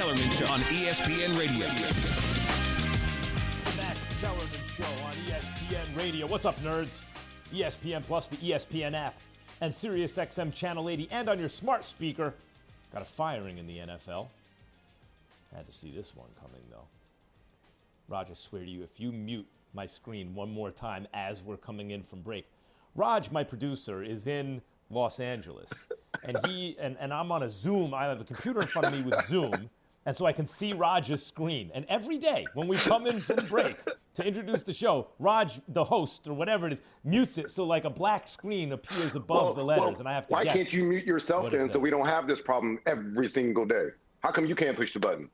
Kellerman Show on ESPN Radio. The Max Kellerman Show on ESPN Radio. What's up, nerds? ESPN Plus, the ESPN app, and SiriusXM Channel 80, and on your smart speaker. Got a firing in the NFL. Had to see this one coming, though. Raj, I swear to you, if you mute my screen one more time as we're coming in from break. Raj, my producer, is in Los Angeles, and and I'm on a Zoom. I have a computer in front of me with Zoom, and so I can see Raj's screen. And every day when we come in from break to introduce the show, Raj, the host or whatever it is, mutes it so like a black screen appears above the letters, and I have to guess. Why can't you mute yourself then so we don't have this problem every single day? How come you can't push the button?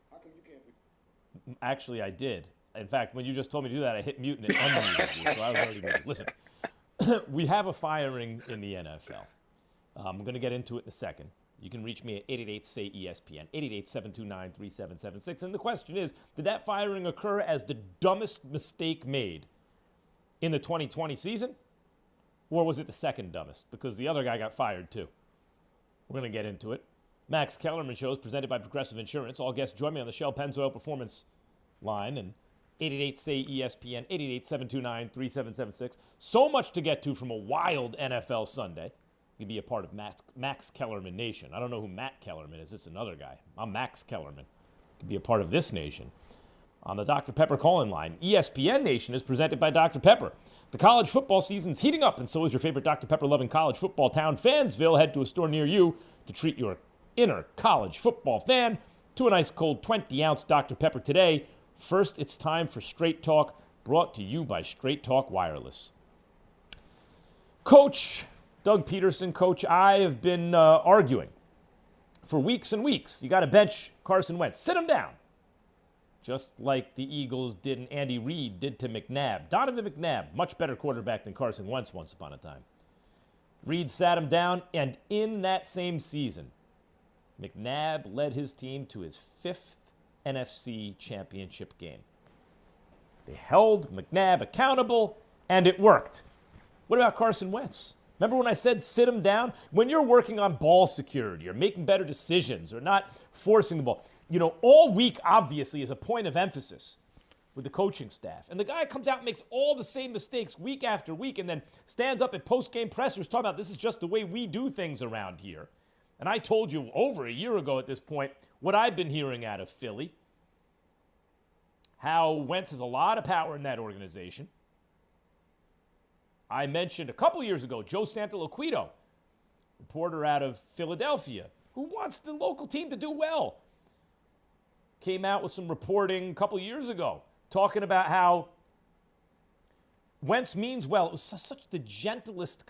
Actually, I did. In fact, when you just told me to do that, I hit mute and it unmuted you, so I was already muted. Listen, we have a firing in the NFL. I'm going to get into it in a second. You can reach me at 888-SAY-ESPN, 888-729-3776. And the question is, did that firing occur as the dumbest mistake made in the 2020 season? Or was it the second dumbest? Because the other guy got fired too. We're going to get into it. Max Kellerman Show is presented by Progressive Insurance. All guests join me on the Shell Pennzoil Performance line. And 888-SAY-ESPN, 888-729-3776. So much to get to from a wild NFL Sunday. You can be a part of Max Kellerman Nation. I don't know who Matt Kellerman is. It's another guy. I'm Max Kellerman. You can be a part of this nation. On the Dr. Pepper call-in line, ESPN Nation is presented by Dr. Pepper. The college football season's heating up, and so is your favorite Dr. Pepper-loving college football town, Fansville. Head to a store near you to treat your inner college football fan to an ice cold 20-ounce Dr. Pepper today. First, it's time for Straight Talk, brought to you by Straight Talk Wireless. Coach Doug Peterson, Coach, I have been arguing for weeks and weeks. You got to bench Carson Wentz. Sit him down. Just like the Eagles did and Andy Reid did to McNabb. Donovan McNabb, much better quarterback than Carson Wentz once upon a time. Reid sat him down, and in that same season, McNabb led his team to his 5th NFC championship game. They held McNabb accountable, and it worked. What about Carson Wentz? Remember when I said sit him down? When you're working on ball security or making better decisions or not forcing the ball, all week obviously is a point of emphasis with the coaching staff. And the guy comes out and makes all the same mistakes week after week and then stands up at post-game pressers talking about this is just the way we do things around here. And I told you over a year ago at this point what I've been hearing out of Philly, how Wentz has a lot of power in that organization. I mentioned a couple years ago, Joe Santaloquito, reporter out of Philadelphia, who wants the local team to do well, came out with some reporting a couple years ago talking about how Wentz means well. It was such the gentlest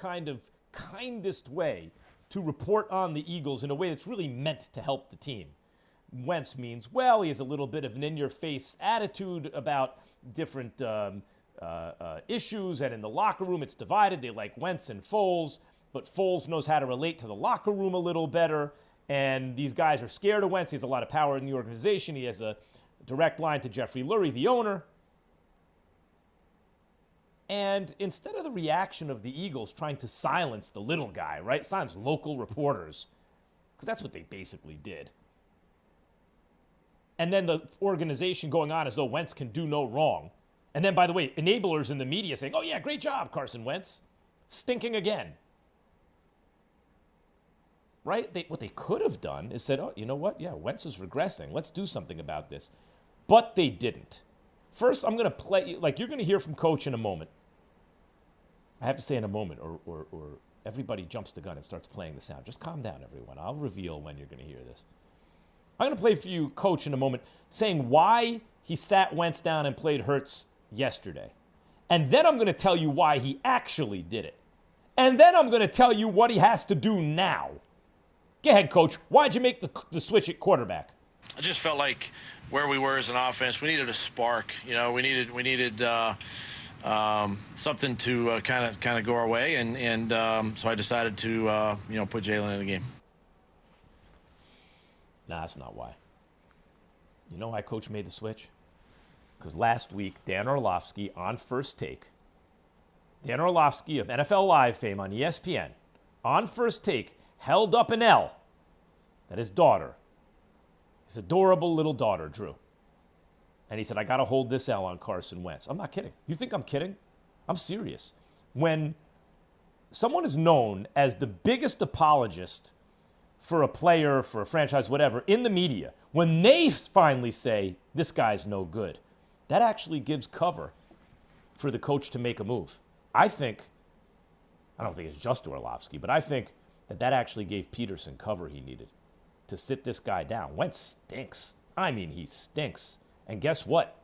kindest way to report on the Eagles in a way that's really meant to help the team. Wentz means well. He has a little bit of an in-your-face attitude about different issues, and in the locker room it's divided. They like Wentz and Foles, but Foles knows how to relate to the locker room a little better, and these guys are scared of Wentz. He has a lot of power in the organization. He has a direct line to Jeffrey Lurie, the owner. And instead of the reaction of the Eagles trying to silence the little guy, right, silence local reporters, because that's what they basically did, and then the organization going on as though Wentz can do no wrong. And then, by the way, enablers in the media saying, oh, yeah, great job, Carson Wentz. Stinking again. Right? What they could have done is said, oh, you know what? Yeah, Wentz is regressing. Let's do something about this. But they didn't. First, I'm going to play, like you're going to hear from Coach in a moment. I have to say in a moment, or everybody jumps the gun and starts playing the sound. Just calm down, everyone. I'll reveal when you're going to hear this. I'm going to play for you Coach in a moment saying why he sat Wentz down and played Hurts yesterday. And then I'm going to tell you why he actually did it. And then I'm going to tell you what he has to do now. Go ahead, Coach. Why'd you make the switch at quarterback? I just felt like where we were as an offense, we needed a spark. We needed something to kind of go our way, and so I decided to put Jalen in the game. Nah, that's not why. You know why Coach made the switch? Because last week, Dan Orlovsky on First Take, Dan Orlovsky of NFL Live fame on ESPN, on First Take, held up an L that his daughter his adorable little daughter, Drew. And he said, I got to hold this L on Carson Wentz. I'm not kidding. You think I'm kidding? I'm serious. When someone is known as the biggest apologist for a player, for a franchise, whatever, in the media, when they finally say, this guy's no good, that actually gives cover for the coach to make a move. I don't think it's just Orlovsky, but I think that actually gave Peterson cover he needed to sit this guy down. Wentz stinks. I mean, he stinks. And guess what?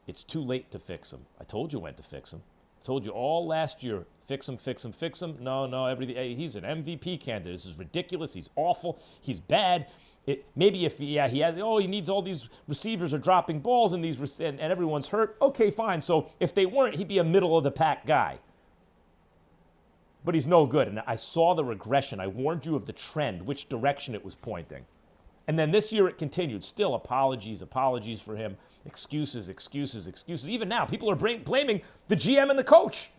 It's too late to fix him. I told you when to fix him. I told you all last year, fix him, fix him, fix him. No, everything. Hey, he's an MVP candidate. This is ridiculous. He's awful. He's bad. Maybe if he needs all these receivers are dropping balls and and everyone's hurt. Okay, fine. So if they weren't, he'd be a middle of the pack guy. But he's no good. And I saw the regression. I warned you of the trend, which direction it was pointing. And then this year it continued. Still apologies for him. Excuses. Even now, people are blaming the GM and the coach.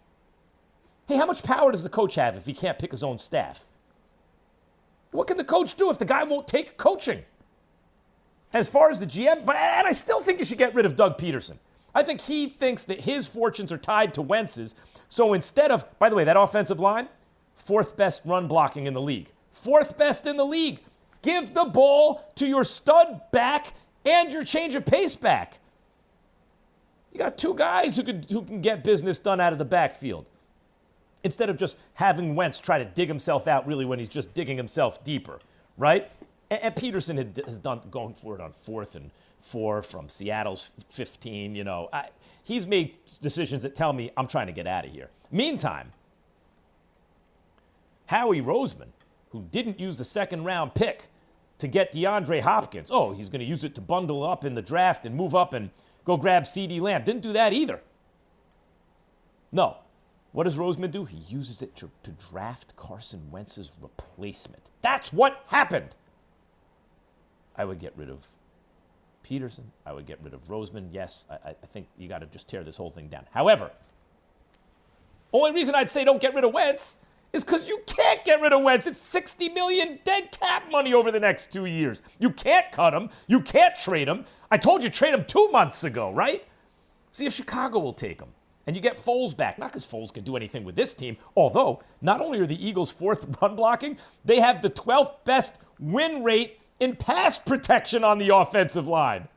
Hey, how much power does the coach have if he can't pick his own staff? What can the coach do if the guy won't take coaching? As far as the GM, and I still think you should get rid of Doug Peterson. I think he thinks that his fortunes are tied to Wentz's. So instead of, by the way, that offensive line, 4th best run blocking in the league. 4th best in the league. Give the ball to your stud back and your change of pace back. You got 2 guys who can get business done out of the backfield. Instead of just having Wentz try to dig himself out really when he's just digging himself deeper, right? And Peterson has done going for it on 4th and 4 from Seattle's 15, he's made decisions that tell me I'm trying to get out of here. Meantime, Howie Roseman, who didn't use the 2nd round pick to get DeAndre Hopkins. Oh, he's going to use it to bundle up in the draft and move up and go grab CeeDee Lamb. Didn't do that either. No. What does Roseman do? He uses it to draft Carson Wentz's replacement. That's what happened. I would get rid of Peterson. I would get rid of Roseman. Yes, I think you got to just tear this whole thing down. However, only reason I'd say don't get rid of Wentz is because you can't get rid of Wentz. It's $60 million dead cap money over the next 2 years. You can't cut him. You can't trade him. I told you trade him 2 months ago, right? See if Chicago will take him. And you get Foles back. Not because Foles can do anything with this team, although not only are the Eagles 4th run blocking, they have the 12th best win rate in pass protection on the offensive line.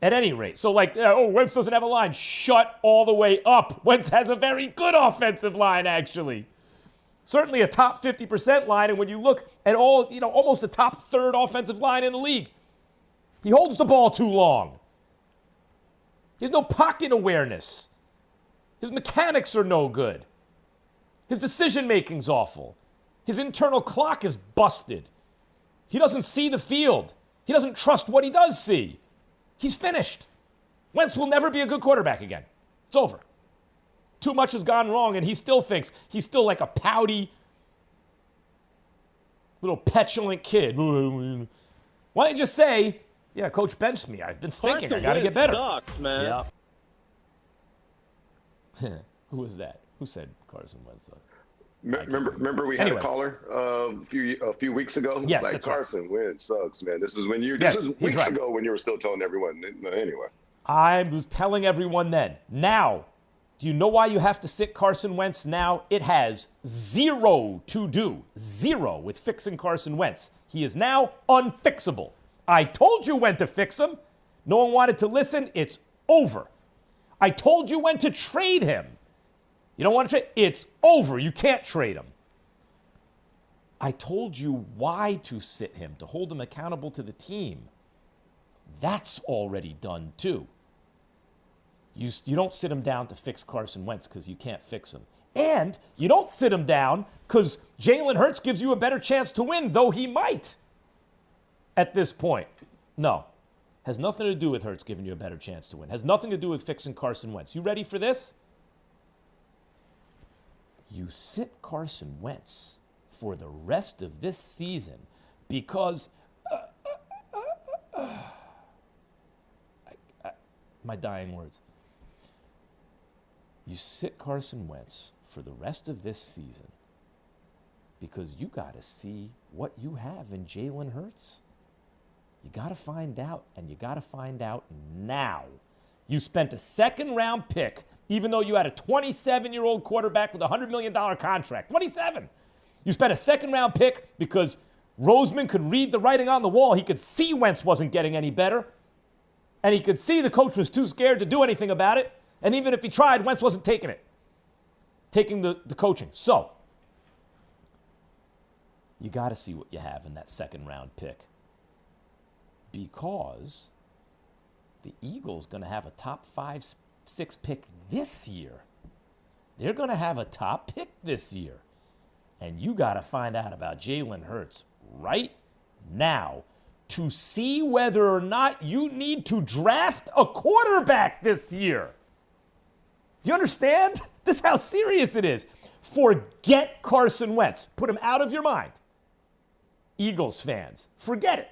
At any rate. So Wentz doesn't have a line. Shut all the way up. Wentz has a very good offensive line, actually. Certainly a top 50% line. And when you look at almost a top 3rd offensive line in the league, he holds the ball too long. He has no pocket awareness. His mechanics are no good. His decision-making's awful. His internal clock is busted. He doesn't see the field. He doesn't trust what he does see. He's finished. Wentz will never be a good quarterback again. It's over. Too much has gone wrong, and he still thinks he's still like a pouty, little petulant kid. Why don't you just say, yeah, coach benched me. I've been stinking. I got to get better. Sucks, man. Yeah. Who was that? Who said Carson Wentz sucks? Remember we had a caller a few weeks ago. Yes, like that's Carson Wentz sucks, man. This is when This is weeks ago when you were still telling everyone. Anyway, I was telling everyone then. Now, do you know why you have to sit Carson Wentz now? It has 0 to do. 0 with fixing Carson Wentz. He is now unfixable. I told you when to fix him. No one wanted to listen. It's over. I told you when to trade him. You don't want to trade? It's over. You can't trade him. I told you why to sit him, to hold him accountable to the team. That's already done too. You don't sit him down to fix Carson Wentz because you can't fix him. And you don't sit him down because Jalen Hurts gives you a better chance to win, though he might at this point. No. Has nothing to do with Hurts giving you a better chance to win. Has nothing to do with fixing Carson Wentz. You ready for this? You sit Carson Wentz for the rest of this season because my dying words. You sit Carson Wentz for the rest of this season because you got to see what you have in Jalen Hurts. You got to find out, and you got to find out now. You spent a second-round pick, even though you had a 27-year-old quarterback with a $100 million contract. 27! You spent a second-round pick because Roseman could read the writing on the wall. He could see Wentz wasn't getting any better, and he could see the coach was too scared to do anything about it, and even if he tried, Wentz wasn't taking the coaching. So, you got to see what you have in that second-round pick, because the Eagles going to have a top 5-6 pick this year. They're going to have a top pick this year. And you got to find out about Jalen Hurts right now to see whether or not you need to draft a quarterback this year. Do you understand? This is how serious it is. Forget Carson Wentz. Put him out of your mind. Eagles fans, forget it.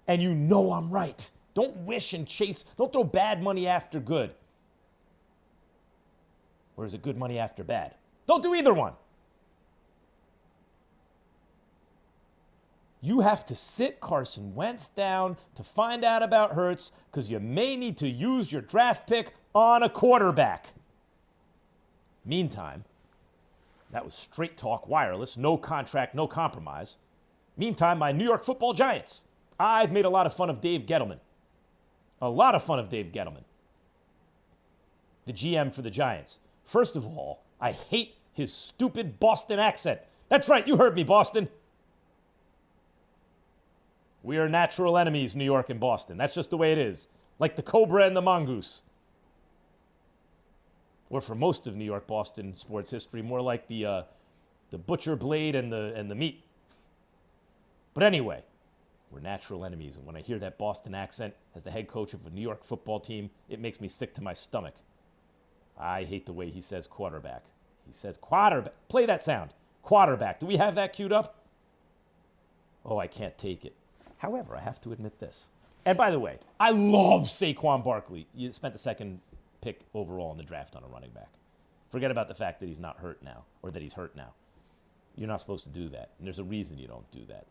And you know I'm right. Don't wish and chase. Don't throw bad money after good. Or is it good money after bad? Don't do either one. You have to sit Carson Wentz down to find out about Hurts, because you may need to use your draft pick on a quarterback. Meantime, that was straight talk, wireless, no contract, no compromise. Meantime, my New York Football Giants. I've made a lot of fun of Dave Gettleman. A lot of fun of Dave Gettleman, the GM for the Giants. First of all, I hate his stupid Boston accent. That's right, you heard me, Boston. We are natural enemies, New York and Boston. That's just the way it is. Like the cobra and the mongoose. Or for most of New York, Boston sports history, more like the butcher blade and the meat. But anyway, we're natural enemies. And when I hear that Boston accent as the head coach of a New York football team, it makes me sick to my stomach. I hate the way he says quarterback. He says quarterback. Play that sound. Quarterback. Do we have that queued up? Oh, I can't take it. However, I have to admit this. And by the way, I love Saquon Barkley. You spent the second pick overall in the draft on a running back. Forget about the fact that he's not hurt now, or that he's hurt now. You're not supposed to do that. And there's a reason you don't do that.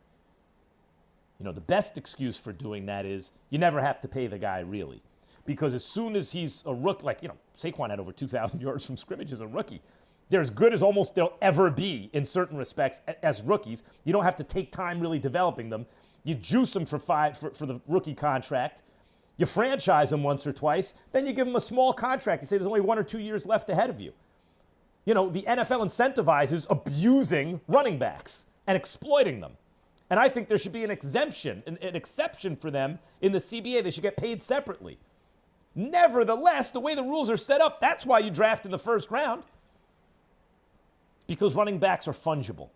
You know, the best excuse for doing that is you never have to pay the guy really. Because as soon as he's a rookie, like, Saquon had over 2,000 yards from scrimmage as a rookie. They're as good as almost they'll ever be in certain respects as rookies. You don't have to take time really developing them. You juice them for the rookie contract. You franchise them once or twice. Then you give them a small contract. You say there's only 1 or 2 years left ahead of you. The NFL incentivizes abusing running backs and exploiting them. And I think there should be an exemption, an exception for them in the CBA. They should get paid separately. Nevertheless, the way the rules are set up, that's why you draft in the first round. Because running backs are fungible.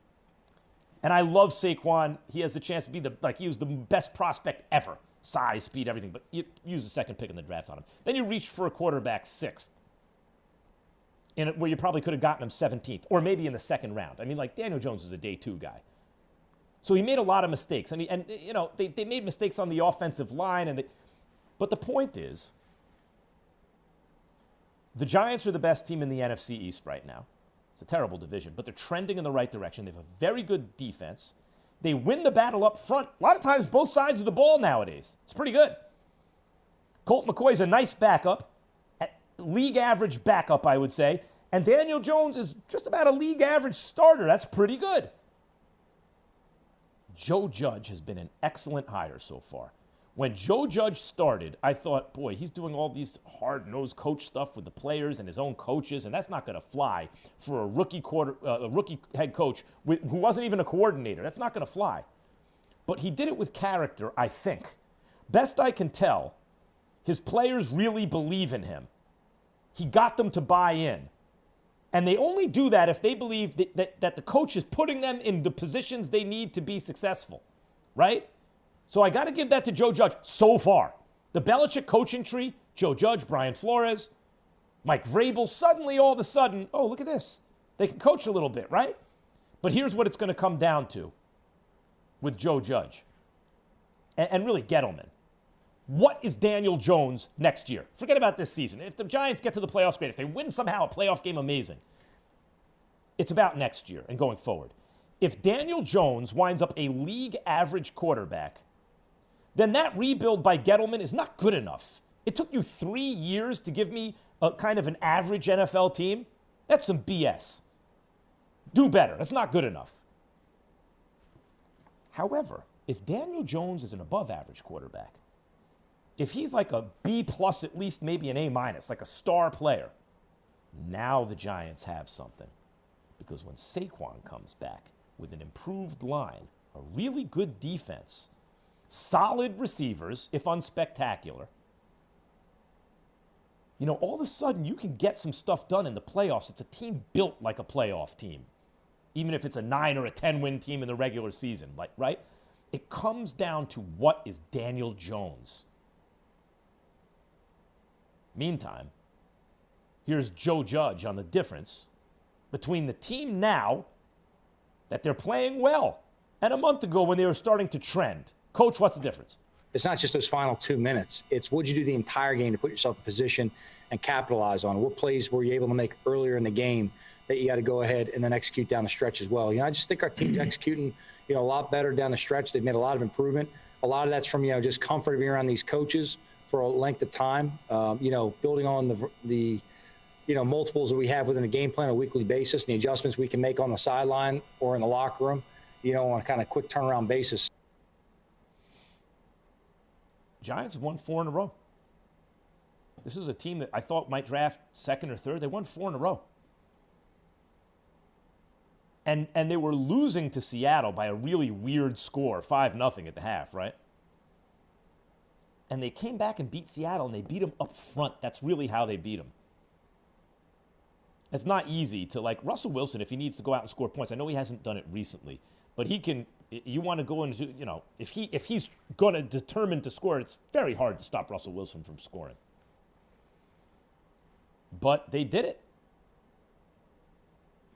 And I love Saquon. He has the chance to be he was the best prospect ever. Size, speed, everything. But you use the second pick in the draft on him. Then you reach for a quarterback 6th. Where you probably could have gotten him 17th. Or maybe in the second round. I mean, Daniel Jones was a day 2 guy. So he made a lot of mistakes. They made mistakes on the offensive line. But the point is, the Giants are the best team in the NFC East right now. It's a terrible division, but they're trending in the right direction. They have a very good defense. They win the battle up front. A lot of times, both sides of the ball nowadays. It's pretty good. Colt McCoy's a nice backup, league average backup, I would say. And Daniel Jones is just about a league average starter. That's pretty good. Joe Judge has been an excellent hire so far. When Joe Judge started, I thought, boy, he's doing all these hard-nosed coach stuff with the players and his own coaches, and that's not going to fly for a rookie head coach who wasn't even a coordinator. That's not going to fly. But he did it with character, I think. Best I can tell, his players really believe in him. He got them to buy in. And they only do that if they believe that the coach is putting them in the positions they need to be successful, right? So I got to give that to Joe Judge so far. The Belichick coaching tree, Joe Judge, Brian Flores, Mike Vrabel, suddenly all of a sudden, oh, look at this. They can coach a little bit, right? But here's what it's going to come down to with Joe Judge and really Gettleman. What is Daniel Jones next year? Forget about this season. If the Giants get to the playoffs, great. If they win somehow a playoff game, amazing. It's about next year and going forward. if Daniel Jones winds up a league average quarterback, then that rebuild by Gettleman is not good enough. It took you 3 years to give me a kind of an average NFL team. That's some BS. Do better. That's not good enough. However, if Daniel Jones is an above average quarterback, if he's like a B plus, at least maybe an A minus, like a star player, now the Giants have something. Because when Saquon comes back with an improved line, a really good defense, solid receivers, if unspectacular, all of a sudden you can get some stuff done in the playoffs. It's a team built like a playoff team, even if it's a 9 or a 10-win team in the regular season, right? It comes down to what is Daniel Jones. Meantime, here's Joe Judge on the difference between the team now that they're playing well and a month ago when they were starting to trend. Coach, what's the difference? It's not just those final 2 minutes. It's what you do the entire game to put yourself in position and capitalize on. What plays were you able to make earlier in the game that you got to go ahead and then execute down the stretch as well? I just think our team's executing, a lot better down the stretch. They've made a lot of improvement. A lot of that's from, just comfort of being around these coaches for a length of time. Building on the multiples that we have within the game plan on a weekly basis, and the adjustments we can make on the sideline or in the locker room, on a kind of quick turnaround basis. Giants have won 4 in a row. This is a team that I thought might draft second or third. They won 4 in a row. And they were losing to Seattle by a really weird score, 5-0 at the half, right? And they came back and beat Seattle, and they beat them up front. That's really how they beat them. It's not easy to, Russell Wilson, if he needs to go out and score points. I know he hasn't done it recently, but he can. You want to go into, if he's going to determine to score, it's very hard to stop Russell Wilson from scoring. But they did it.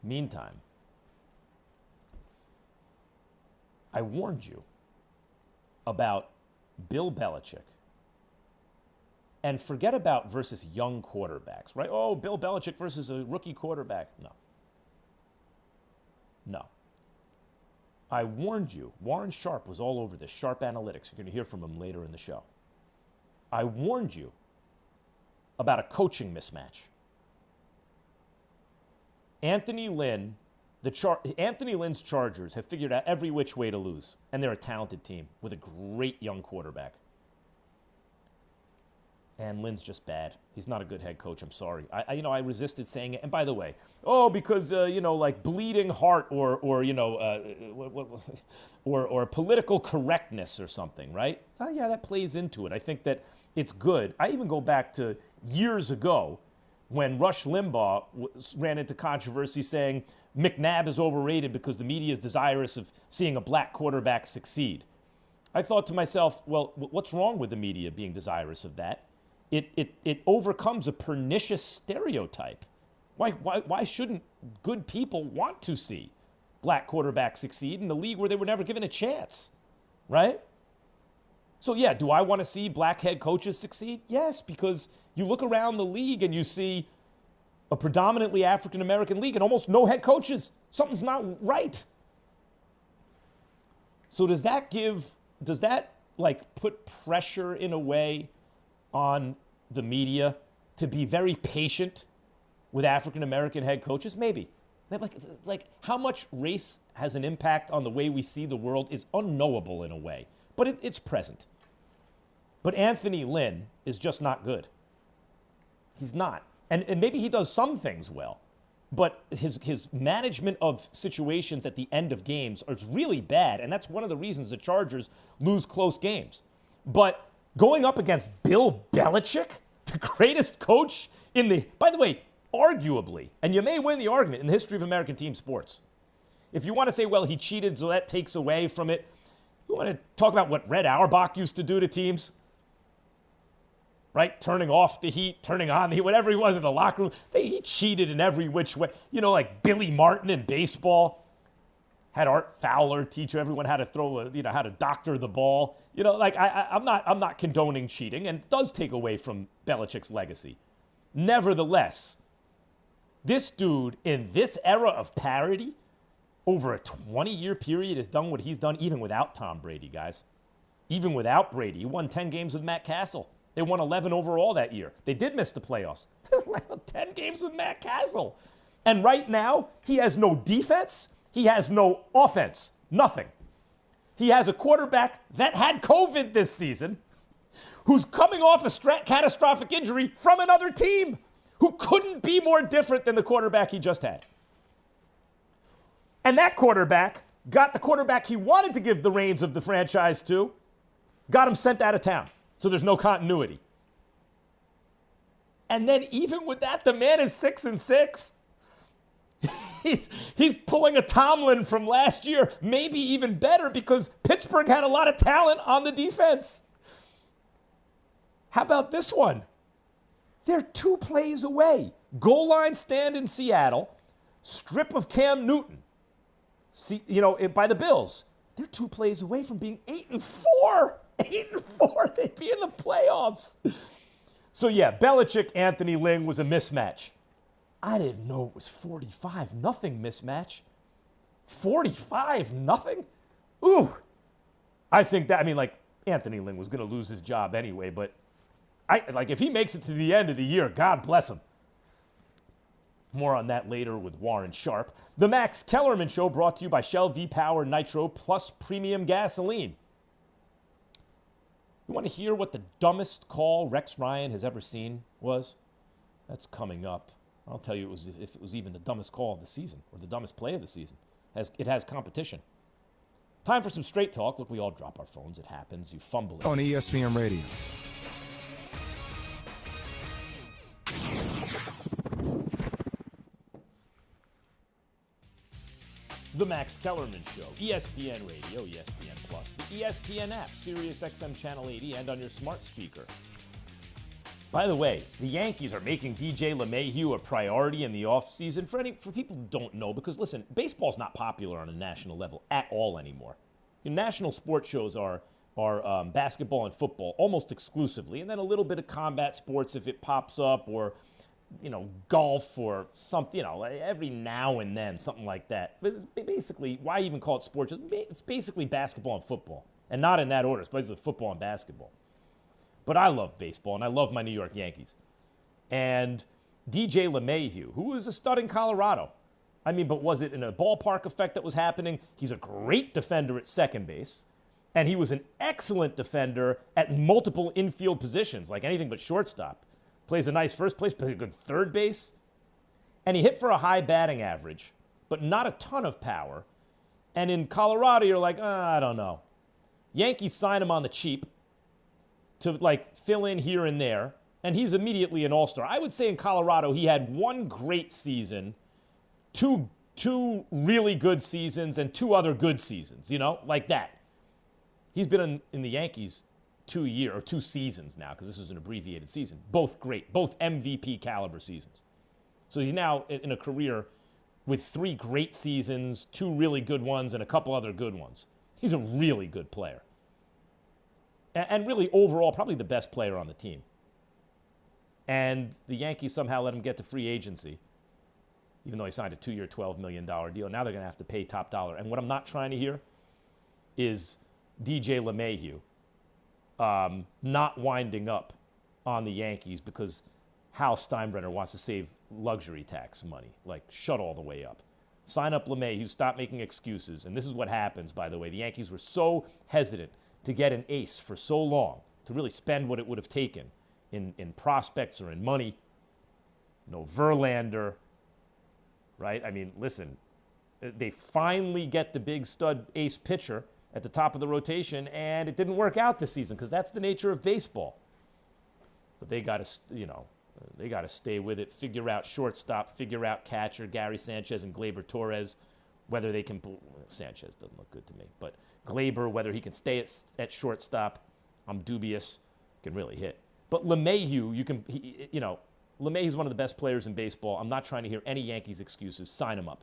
Meantime, I warned you about Bill Belichick. And forget about versus young quarterbacks, right? Oh, Bill Belichick versus a rookie quarterback. No. I warned you. Warren Sharp was all over this. Sharp Analytics. You're going to hear from him later in the show. I warned you about a coaching mismatch. Anthony Lynn's Chargers have figured out every which way to lose, and they're a talented team with a great young quarterback. And Lynn's just bad. He's not a good head coach. I'm sorry. I resisted saying it. And by the way, because bleeding heart or political correctness or something, right? Yeah, that plays into it. I think that it's good. I even go back to years ago when Rush Limbaugh ran into controversy saying McNabb is overrated because the media is desirous of seeing a black quarterback succeed. I thought to myself, well, what's wrong with the media being desirous of that? It overcomes a pernicious stereotype. Why shouldn't good people want to see black quarterbacks succeed in a league where they were never given a chance, right? So yeah, do I want to see black head coaches succeed? Yes, because you look around the league and you see a predominantly African-American league and almost no head coaches. Something's not right. So does that put pressure in a way on the media to be very patient with African-American head coaches? Maybe. Like how much race has an impact on the way we see the world is unknowable in a way, but it's present. But Anthony Lynn is just not good. He's not. And maybe he does some things well, but his management of situations at the end of games is really bad, and that's one of the reasons the Chargers lose close games. But going up against Bill Belichick, the greatest coach by the way, arguably, and you may win the argument in the history of American team sports. If you want to say, well, he cheated, so that takes away from it. You want to talk about what Red Auerbach used to do to teams? Right? Turning off the heat, turning on the heat, whatever he was in the locker room. He cheated in every which way. Like Billy Martin in baseball. Had Art Fowler teach everyone how to throw, how to doctor the ball. I'm not condoning cheating, and it does take away from Belichick's legacy. Nevertheless, this dude in this era of parity over a 20-year period has done what he's done even without Tom Brady, guys. Even without Brady. He won 10 games with Matt Castle. They won 11 overall that year. They did miss the playoffs. 10 games with Matt Castle. And right now, he has no defense. He has no offense. Nothing. He has a quarterback that had COVID this season, who's coming off a catastrophic injury from another team, who couldn't be more different than the quarterback he just had. And that quarterback got the quarterback he wanted to give the reins of the franchise to, got him sent out of town. So there's no continuity. And then even with that, the man is 6-6. He's pulling a Tomlin from last year, maybe even better, because Pittsburgh had a lot of talent on the defense. How about this one? They're 2 plays away. Goal line stand in Seattle, strip of Cam Newton. By the Bills. They're 2 plays away from being 8-4. 8-4. They'd be in the playoffs. So, yeah, Belichick, Anthony Lynn was a mismatch. I didn't know it was 45-0 mismatch. 45-0? Ooh. I think that, Anthony Lynn was going to lose his job anyway, but if he makes it to the end of the year, God bless him. More on that later with Warren Sharp. The Max Kellerman Show brought to you by Shell V-Power Nitro Plus Premium Gasoline. You want to hear what the dumbest call Rex Ryan has ever seen was? That's coming up. I'll tell you if it was even the dumbest call of the season or the dumbest play of the season. It has competition. Time for some straight talk. Look, we all drop our phones. It happens. You fumble it. On ESPN Radio. The Max Kellerman Show, ESPN Radio, ESPN Plus, the ESPN app, Sirius XM Channel 80, and on your smart speaker. By the way, the Yankees are making DJ LeMahieu a priority in the offseason for people who don't know, because listen, baseball's not popular on a national level at all anymore. National sports shows are basketball and football almost exclusively, and then a little bit of combat sports if it pops up, or golf or something, every now and then, something like that. But it's basically, why even call it sports? It's basically basketball and football, and not in that order. It's basically football and basketball. But I love baseball, and I love my New York Yankees. And DJ LeMahieu, who was a stud in Colorado. But was it in a ballpark effect that was happening? He's a great defender at second base, and he was an excellent defender at multiple infield positions, like anything but shortstop. Plays a nice first place, plays a good third base. And he hit for a high batting average, but not a ton of power. And in Colorado, you're like, I don't know. Yankees sign him on the cheap to fill in here and there. And he's immediately an all-star. I would say in Colorado, he had 1 great season, two really good seasons, and 2 other good seasons, like that. He's been in the Yankees 2 seasons now, because this was an abbreviated season. Both great, both MVP caliber seasons. So he's now in a career with 3 great seasons, 2 really good ones, and a couple other good ones. He's a really good player. And really, overall, probably the best player on the team. And the Yankees somehow let him get to free agency, even though he signed a 2-year, $12 million deal. Now they're going to have to pay top dollar. And what I'm not trying to hear is DJ LeMahieu not winding up on the Yankees because Hal Steinbrenner wants to save luxury tax money. Shut all the way up. Sign up LeMahieu, stop making excuses. And this is what happens, by the way. The Yankees were so hesitant to get an ace for so long, to really spend what it would have taken in prospects or in money. No Verlander, right? Listen, they finally get the big stud ace pitcher at the top of the rotation, and it didn't work out this season because that's the nature of baseball. But they got to stay with it, figure out shortstop, figure out catcher, Gary Sanchez and Gleyber Torres, whether they can. Sanchez doesn't look good to me, but Gleyber, whether he can stay at shortstop, I'm dubious. Can really hit. But LeMahieu, LeMahieu's one of the best players in baseball. I'm not trying to hear any Yankees excuses. Sign him up.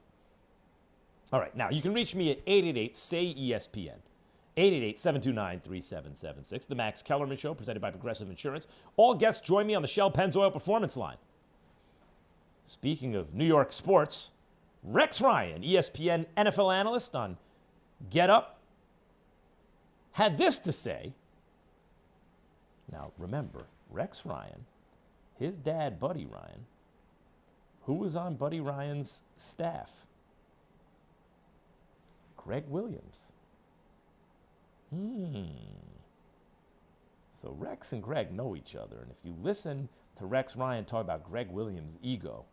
All right, now you can reach me at 888-SAY-ESPN, 888-729-3776. The Max Kellerman Show, presented by Progressive Insurance. All guests join me on the Shell Pennzoil Performance Line. Speaking of New York sports, Rex Ryan, ESPN NFL analyst on Get Up, had this to say. Now, remember, Rex Ryan, his dad, Buddy Ryan, who was on Buddy Ryan's staff? Greg Williams. So Rex and Greg know each other. And if you listen to Rex Ryan talk about Greg Williams' ego,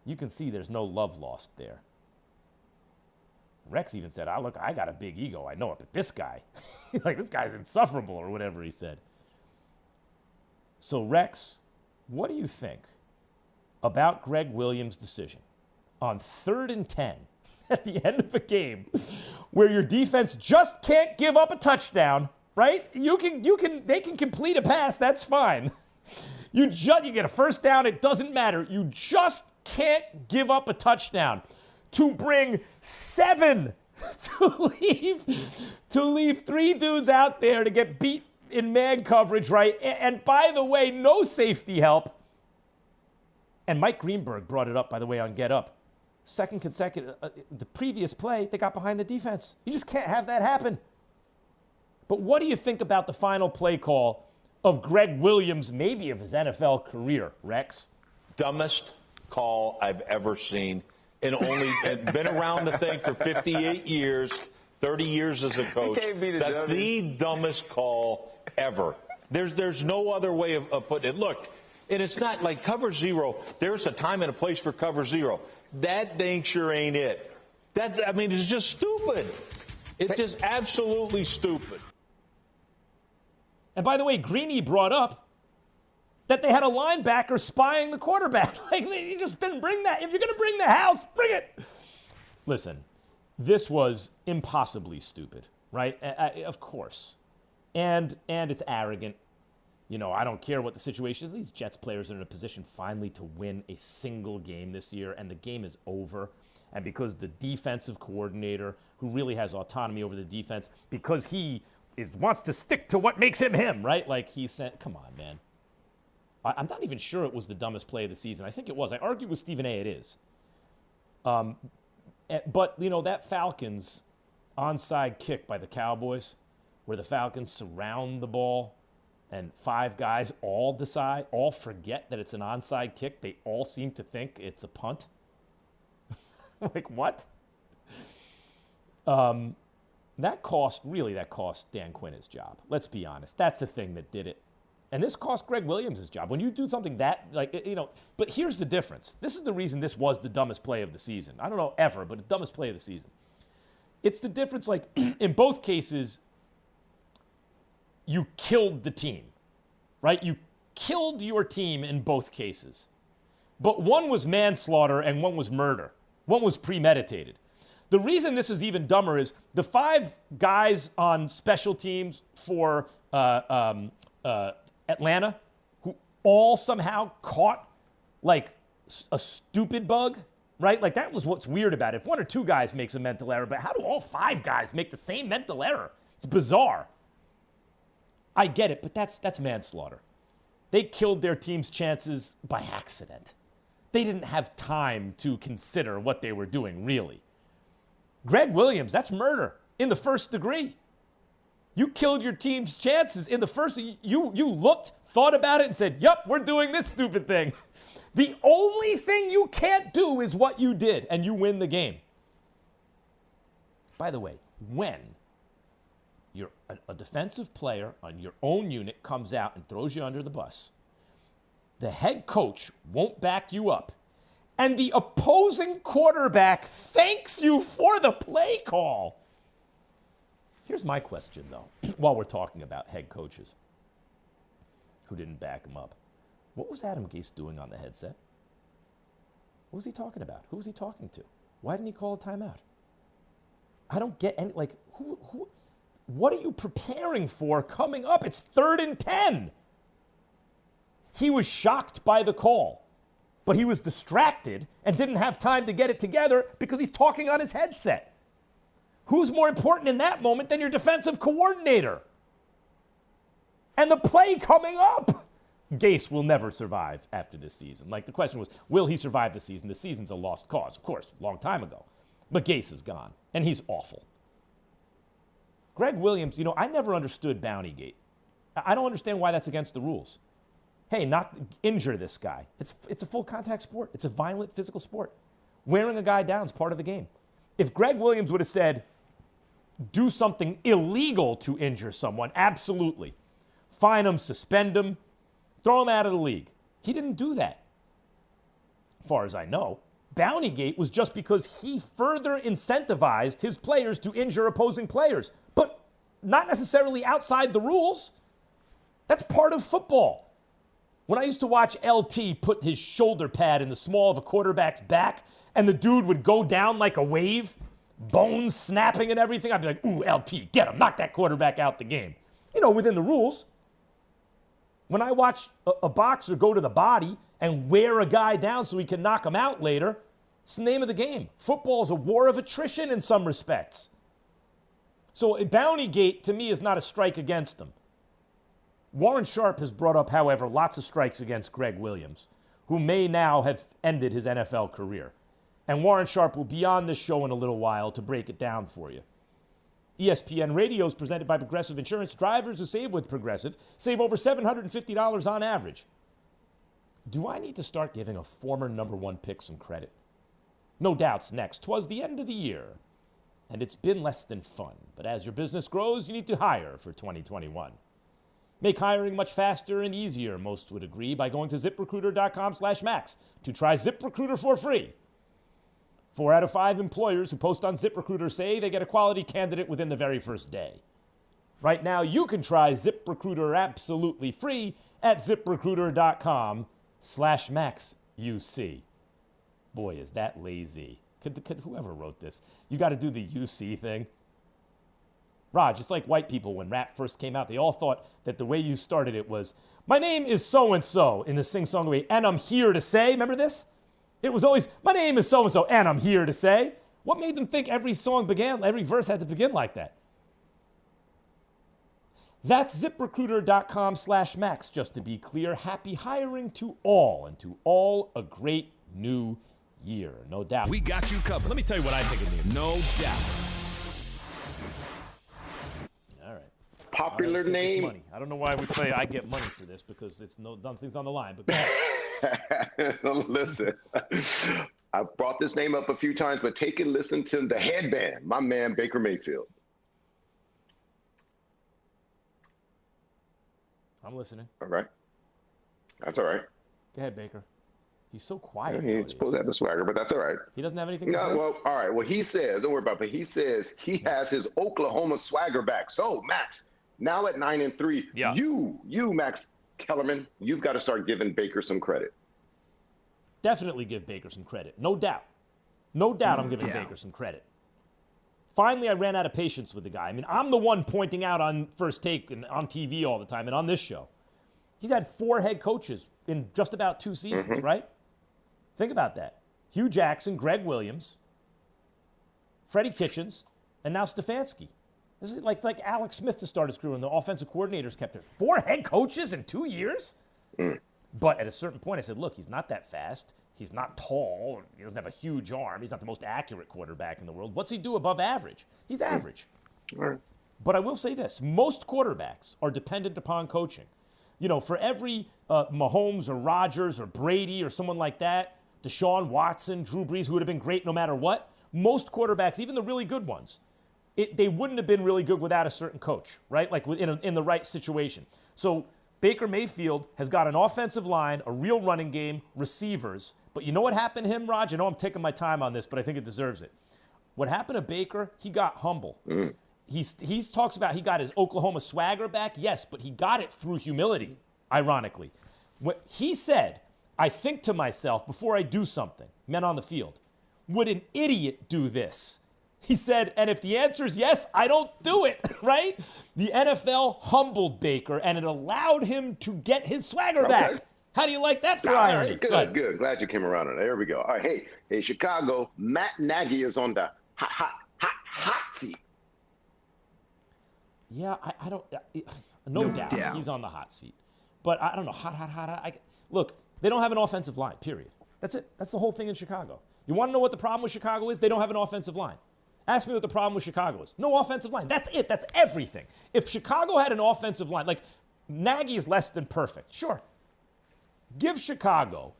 you can see there's no love lost there. Rex even said, look, I got a big ego. I know it, but this guy, this guy's insufferable or whatever he said. So Rex, what do you think about Greg Williams' decision on 3rd and 10 at the end of a game where your defense just can't give up a touchdown, right? They can complete a pass, that's fine. You get a first down, it doesn't matter. You just can't give up a touchdown. To bring 7 to leave 3 dudes out there to get beat in man coverage, right? And by the way, no safety help. And Mike Greenberg brought it up, by the way, on Get Up. Second consecutive, the previous play, they got behind the defense. You just can't have that happen. But what do you think about the final play call of Greg Williams, maybe of his NFL career, Rex? Dumbest call I've ever seen. And been around the thing for 58 years, 30 years as a coach. That's the dumbest call ever. There's no other way of putting it. Look, and it's not like cover zero. There's a time and a place for cover zero. That thing sure ain't it. It's just stupid. It's just absolutely stupid. And by the way, Greeny brought up that they had a linebacker spying the quarterback. You just didn't bring that. If you're going to bring the house, bring it. Listen, this was impossibly stupid, right? Of course. And it's arrogant. I don't care what the situation is. These Jets players are in a position finally to win a single game this year, and the game is over. And because the defensive coordinator, who really has autonomy over the defense, because he wants to stick to what makes him him, right? He said, come on, man. I'm not even sure it was the dumbest play of the season. I think it was. I argued with Stephen A. It is. But, that Falcons onside kick by the Cowboys, where the Falcons surround the ball and 5 guys all forget that it's an onside kick. They all seem to think it's a punt. What? That cost Dan Quinn his job. Let's be honest. That's the thing that did it. And this cost Greg Williams his job. When you do something but here's the difference. This is the reason this was the dumbest play of the season. I don't know ever, but the dumbest play of the season. It's the difference, in both cases, you killed the team, right? You killed your team in both cases. But one was manslaughter and one was murder. One was premeditated. The reason this is even dumber is the 5 guys on special teams for Atlanta, who all somehow caught a stupid bug, right? That was what's weird about it. If 1 or 2 guys makes a mental error, but how do all 5 guys make the same mental error? It's bizarre. I get it, but that's manslaughter. They killed their team's chances by accident. They didn't have time to consider what they were doing, really. Greg Williams, that's murder in the first degree. You killed your team's chances in the first. You looked, thought about it, and said, "Yup, we're doing this stupid thing." The only thing you can't do is what you did, and you win the game. By the way, when you're a defensive player on your own unit comes out and throws you under the bus, the head coach won't back you up, and the opposing quarterback thanks you for the play call. Here's my question, though, while we're talking about head coaches who didn't back him up. What was Adam Gase doing on the headset? What was he talking about? Who was he talking to? Why didn't he call a timeout? I don't get any, what are you preparing for coming up? It's 3rd and 10. He was shocked by the call, but he was distracted and didn't have time to get it together because he's talking on his headset. Who's more important in that moment than your defensive coordinator? And the play coming up. Gase will never survive after this season. Like, the question was, will he survive the season? The season's a lost cause, of course, a long time ago. But Gase is gone, and he's awful. Greg Williams, I never understood Bountygate. I don't understand why that's against the rules. Hey, not injure this guy. It's a full contact sport. It's a violent physical sport. Wearing a guy down is part of the game. If Greg Williams would have said, do something illegal to injure someone, absolutely. Fine him, suspend him, throw him out of the league. He didn't do that, as far as I know. Bountygate was just because he further incentivized his players to injure opposing players, but not necessarily outside the rules. That's part of football. When I used to watch LT put his shoulder pad in the small of a quarterback's back and the dude would go down like a wave, bones snapping and everything, I'd be like, ooh, LT, get him, knock that quarterback out the game. Within the rules. When I watch a boxer go to the body and wear a guy down so he can knock him out later, it's the name of the game. Football is a war of attrition in some respects. So a Bountygate, to me, is not a strike against him. Warren Sharp has brought up, however, lots of strikes against Greg Williams, who may now have ended his NFL career. And Warren Sharp will be on this show in a little while to break it down for you. ESPN Radio is presented by Progressive Insurance. Drivers who save with Progressive save over $750 on average. Do I need to start giving a former number one pick some credit? No doubt's next. 'Twas the end of the year, and it's been less than fun. But as your business grows, you need to hire for 2021. Make hiring much faster and easier, most would agree, by going to ZipRecruiter.com/max to try ZipRecruiter for free. 4 out of 5 employers who post on ZipRecruiter say they get a quality candidate within the very first day. Right now, you can try ZipRecruiter absolutely free at ZipRecruiter.com/MaxUC. Boy, is that lazy. Could whoever wrote this, you got to do the UC thing. Raj, it's like white people when rap first came out. They all thought that the way you started it was, my name is so-and-so, in the sing-song way, and I'm here to say. Remember this? It was always, my name is so-and-so, and I'm here to say. What made them think every verse had to begin like that? That's ZipRecruiter.com/max, just to be clear. Happy hiring to all, and to all a great new year, no doubt. We got you covered. Let me tell you what I think it means. No doubt. All right. Popular name. Money. I don't know why we play I get money for this, because nothing's on the line, but go ahead. Listen, I've brought this name up a few times, but take and listen to the headband, my man, Baker Mayfield. I'm listening. All right. That's all right. Go ahead, Baker. He's so quiet. He's supposed to have the swagger, but that's all right. He doesn't have anything to say? Well, all right. Well, he says, don't worry about it, but he says he has his Oklahoma swagger back. So, Max, now at 9-3, yeah. you, Max Kellerman, you've got to start giving Baker some credit. Definitely give Baker some credit. No doubt. No doubt I'm giving Baker some credit. Finally, I ran out of patience with the guy. I mean, I'm the one pointing out on First Take and on TV all the time and on this show. He's had 4 head coaches in just about 2 seasons, right? Think about that. Hugh Jackson, Greg Williams, Freddie Kitchens, and now Stefanski. This is like Alex Smith to start his career, and the offensive coordinators kept it. 4 head coaches in 2 years? But at a certain point, I said, look, he's not that fast. He's not tall. He doesn't have a huge arm. He's not the most accurate quarterback in the world. What's he do above average? He's average. But I will say this. Most quarterbacks are dependent upon coaching. For every Mahomes or Rodgers or Brady or someone like that, Deshaun Watson, Drew Brees, who would have been great no matter what, most quarterbacks, even the really good ones, they wouldn't have been really good without a certain coach, right? Like in the right situation. So Baker Mayfield has got an offensive line, a real running game, receivers. But you know what happened to him, Raj? I know I'm taking my time on this, but I think it deserves it. What happened to Baker, he got humble. He talks about he got his Oklahoma swagger back. Yes, but he got it through humility, ironically. What he said, I think to myself before I do something, men on the field, would an idiot do this? He said, and if the answer is yes, I don't do it, right? The NFL humbled Baker, and it allowed him to get his swagger back. How do you like that for irony? Right, good. Glad you came around on it. There we go. All right, hey, Chicago, Matt Nagy is on the hot seat. Yeah, I don't. No doubt he's on the hot seat. but I don't know. Look, they don't have an offensive line, period. That's it. That's the whole thing in Chicago. You want to know what the problem with Chicago is? They don't have an offensive line. Ask me what the problem with Chicago is. No offensive line. That's it. That's everything. If Chicago had an offensive line, like Nagy is less than perfect. Sure. Give Chicago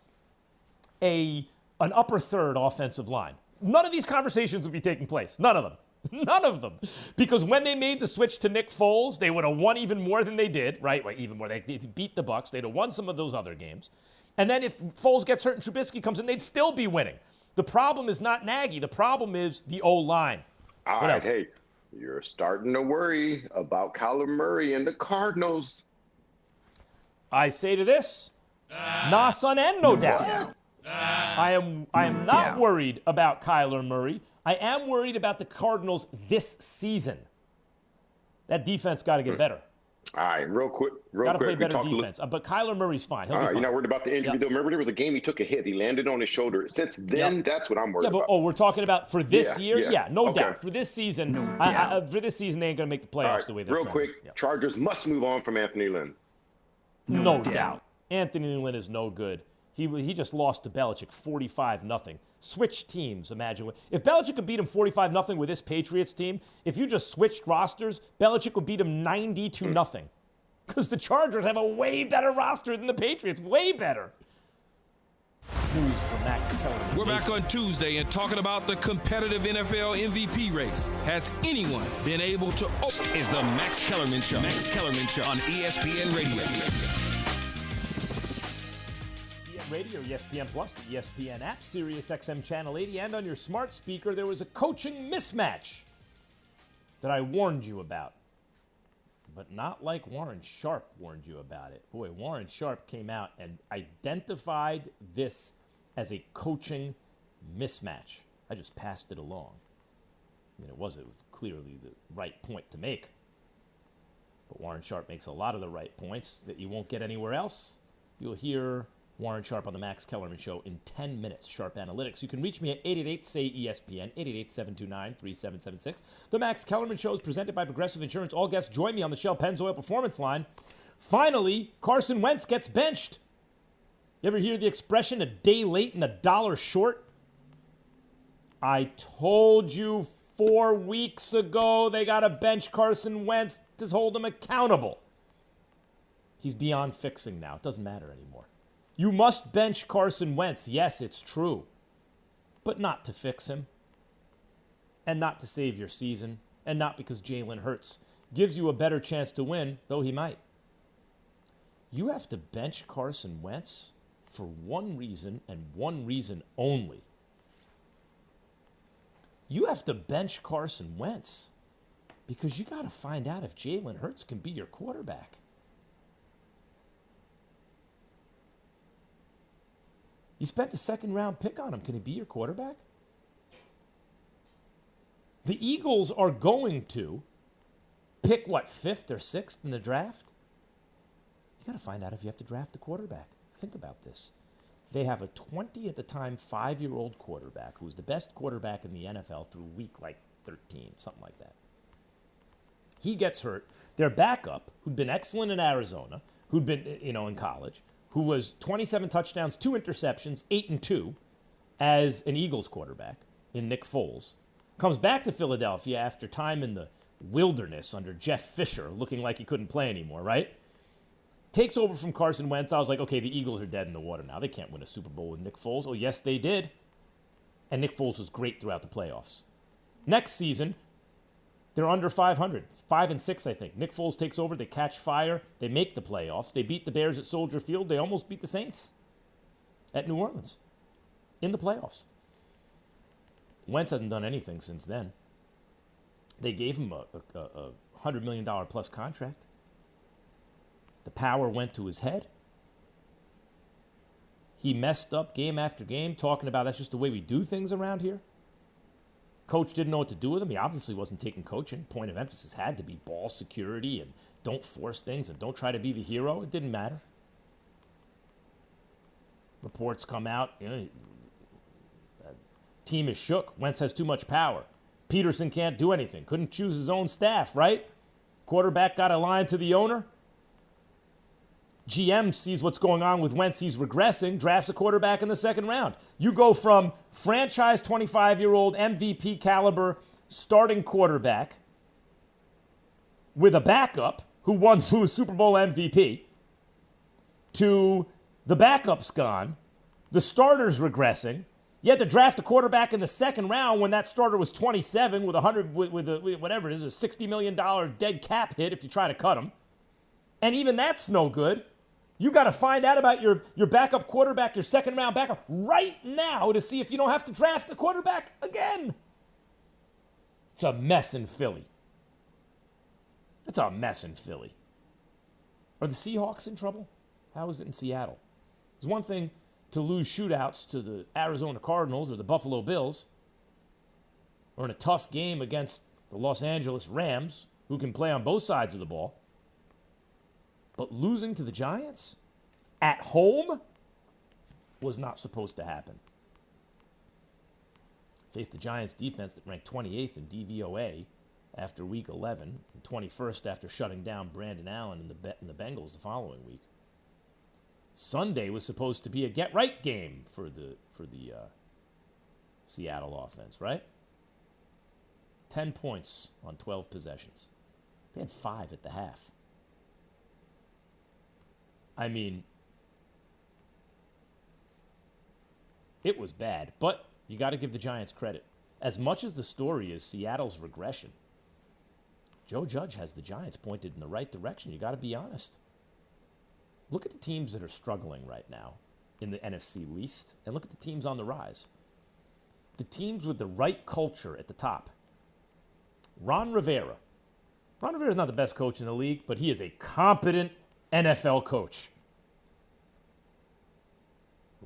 an upper third offensive line. None of these conversations would be taking place. None of them. None of them. Because when they made the switch to Nick Foles, they would have won even more than they did, right? Well, even more. They beat the Bucs. They'd have won some of those other games. And then if Foles gets hurt and Trubisky comes in, they'd still be winning. The problem is not Nagy. The problem is the O-line. All right, hey, you're starting to worry about Kyler Murray and the Cardinals. I say to this, nah, son, and no doubt. I am not worried about Kyler Murray. I am worried about the Cardinals this season. That defense got to get better. All right, real quick. Got to play better defense. But Kyler Murray's fine. He'll be fine. You're not worried about the injury, though. Remember, there was a game he took a hit. He landed on his shoulder. Since then, that's what I'm worried about. We're talking about for this year? Yeah, no doubt. For this season, for this season, they ain't going to make the playoffs the way they're real quick, Chargers must move on from Anthony Lynn. No doubt. Anthony Lynn is no good. He just lost to Belichick 45-0. Switch teams, imagine. If Belichick could beat him 45-0 with this Patriots team, if you just switched rosters, Belichick would beat him 90-0. Because the Chargers have a way better roster than the Patriots. Way better. News from Max Kellerman. We're back on Tuesday and talking about the competitive NFL MVP race. Has anyone been able to... is the Max Kellerman Show. Max Kellerman Show on ESPN Radio. Radio, ESPN Plus, the ESPN app, Sirius XM Channel 80, and on your smart speaker, there was a coaching mismatch that I warned you about. But not like Warren Sharp warned you about it. Boy, Warren Sharp came out and identified this as a coaching mismatch. I just passed it along. I mean, it was clearly the right point to make. But Warren Sharp makes a lot of the right points that you won't get anywhere else. You'll hear Warren Sharp on the Max Kellerman Show in 10 minutes. Sharp Analytics. You can reach me at 888-SAY-ESPN, 888-729-3776. The Max Kellerman Show is presented by Progressive Insurance. All guests join me on the Shell Pennzoil Performance Line. Finally, Carson Wentz gets benched. You ever hear the expression, a day late and a dollar short? I told you 4 weeks ago they got to bench Carson Wentz to hold him accountable. He's beyond fixing now. It doesn't matter anymore. You must bench Carson Wentz. Yes, it's true. But not to fix him. And not to save your season. And not because Jalen Hurts gives you a better chance to win, though he might. You have to bench Carson Wentz for one reason and one reason only. You have to bench Carson Wentz because you got to find out if Jalen Hurts can be your quarterback. You spent a second-round pick on him. Can he be your quarterback? The Eagles are going to pick, 5th or 6th in the draft? You got to find out if you have to draft a quarterback. Think about this. They have a 20 at the time 5-year-old quarterback who was the best quarterback in the NFL through week 13, something like that. He gets hurt. Their backup, who'd been excellent in Arizona, who'd been, in college, who was 27 touchdowns, 2 interceptions, 8-2 as an Eagles quarterback in Nick Foles, comes back to Philadelphia after time in the wilderness under Jeff Fisher, looking like he couldn't play anymore, right? Takes over from Carson Wentz. I was like, okay, the Eagles are dead in the water now. They can't win a Super Bowl with Nick Foles. Oh, yes, they did. And Nick Foles was great throughout the playoffs. Next season, they're under 500. 5-6, I think. Nick Foles takes over. They catch fire. They make the playoffs. They beat the Bears at Soldier Field. They almost beat the Saints at New Orleans in the playoffs. Wentz hasn't done anything since then. They gave him a $100 million plus contract. The power went to his head. He messed up game after game, talking about that's just the way we do things around here. Coach didn't know what to do with him. He obviously wasn't taking coaching. Point of emphasis had to be ball security and don't force things and don't try to be the hero. It didn't matter. Reports come out. Team is shook. Wentz has too much power. Peterson can't do anything. Couldn't choose his own staff, right? Quarterback got a line to the owner. GM sees what's going on with Wentz. He's regressing, drafts a quarterback in the second round. You go from franchise 25-year-old MVP caliber starting quarterback with a backup who was Super Bowl MVP to the backup's gone, the starter's regressing. You had to draft a quarterback in the second round when that starter was 27 with whatever it is, a $60 million dead cap hit if you try to cut him. And even that's no good. You got to find out about your backup quarterback, your second round backup right now to see if you don't have to draft a quarterback again. It's a mess in Philly. It's a mess in Philly. Are the Seahawks in trouble? How is it in Seattle? It's one thing to lose shootouts to the Arizona Cardinals or the Buffalo Bills, or in a tough game against the Los Angeles Rams, who can play on both sides of the ball. But losing to the Giants at home was not supposed to happen. Faced the Giants defense that ranked 28th in DVOA after Week 11, and 21st after shutting down Brandon Allen in the Bengals the following week. Sunday was supposed to be a get-right game for the Seattle offense, right? 10 points on 12 possessions. They had 5 at the half. I mean, it was bad, but you got to give the Giants credit. As much as the story is Seattle's regression, Joe Judge has the Giants pointed in the right direction. You got to be honest. Look at the teams that are struggling right now in the NFC least, and look at the teams on the rise. The teams with the right culture at the top. Ron Rivera. Ron Rivera is not the best coach in the league, but he is a competent NFL coach.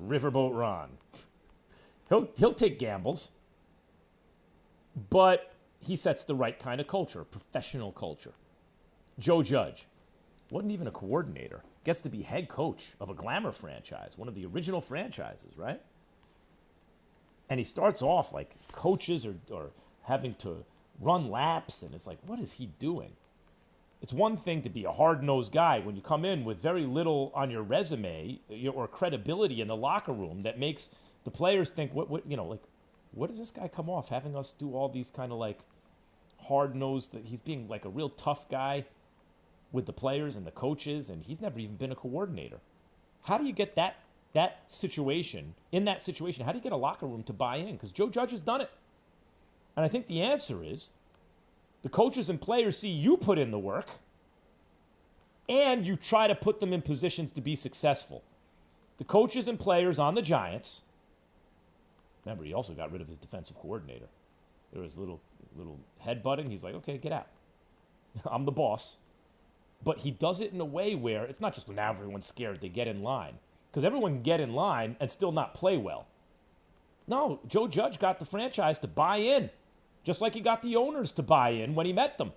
Riverboat Ron. He'll take gambles, but he sets the right kind of culture, professional culture. Joe Judge wasn't even a coordinator. Gets to be head coach of a glamour franchise, one of the original franchises, right? And he starts off like coaches are having to run laps, and it's like, what is he doing? It's one thing to be a hard-nosed guy when you come in with very little on your resume or credibility in the locker room that makes the players think, what does this guy come off having us do all these kind of like hard-nosed, he's being like a real tough guy with the players and the coaches, and he's never even been a coordinator. How do you get that situation, how do you get a locker room to buy in? Because Joe Judge has done it. And I think the answer is the coaches and players see you put in the work, and you try to put them in positions to be successful. The coaches and players on the Giants, remember, he also got rid of his defensive coordinator. There was little headbutting. He's like, okay, get out. I'm the boss. But he does it in a way where it's not just when everyone's scared, they get in line. Because everyone can get in line and still not play well. No, Joe Judge got the franchise to buy in, just like he got the owners to buy in when he met them.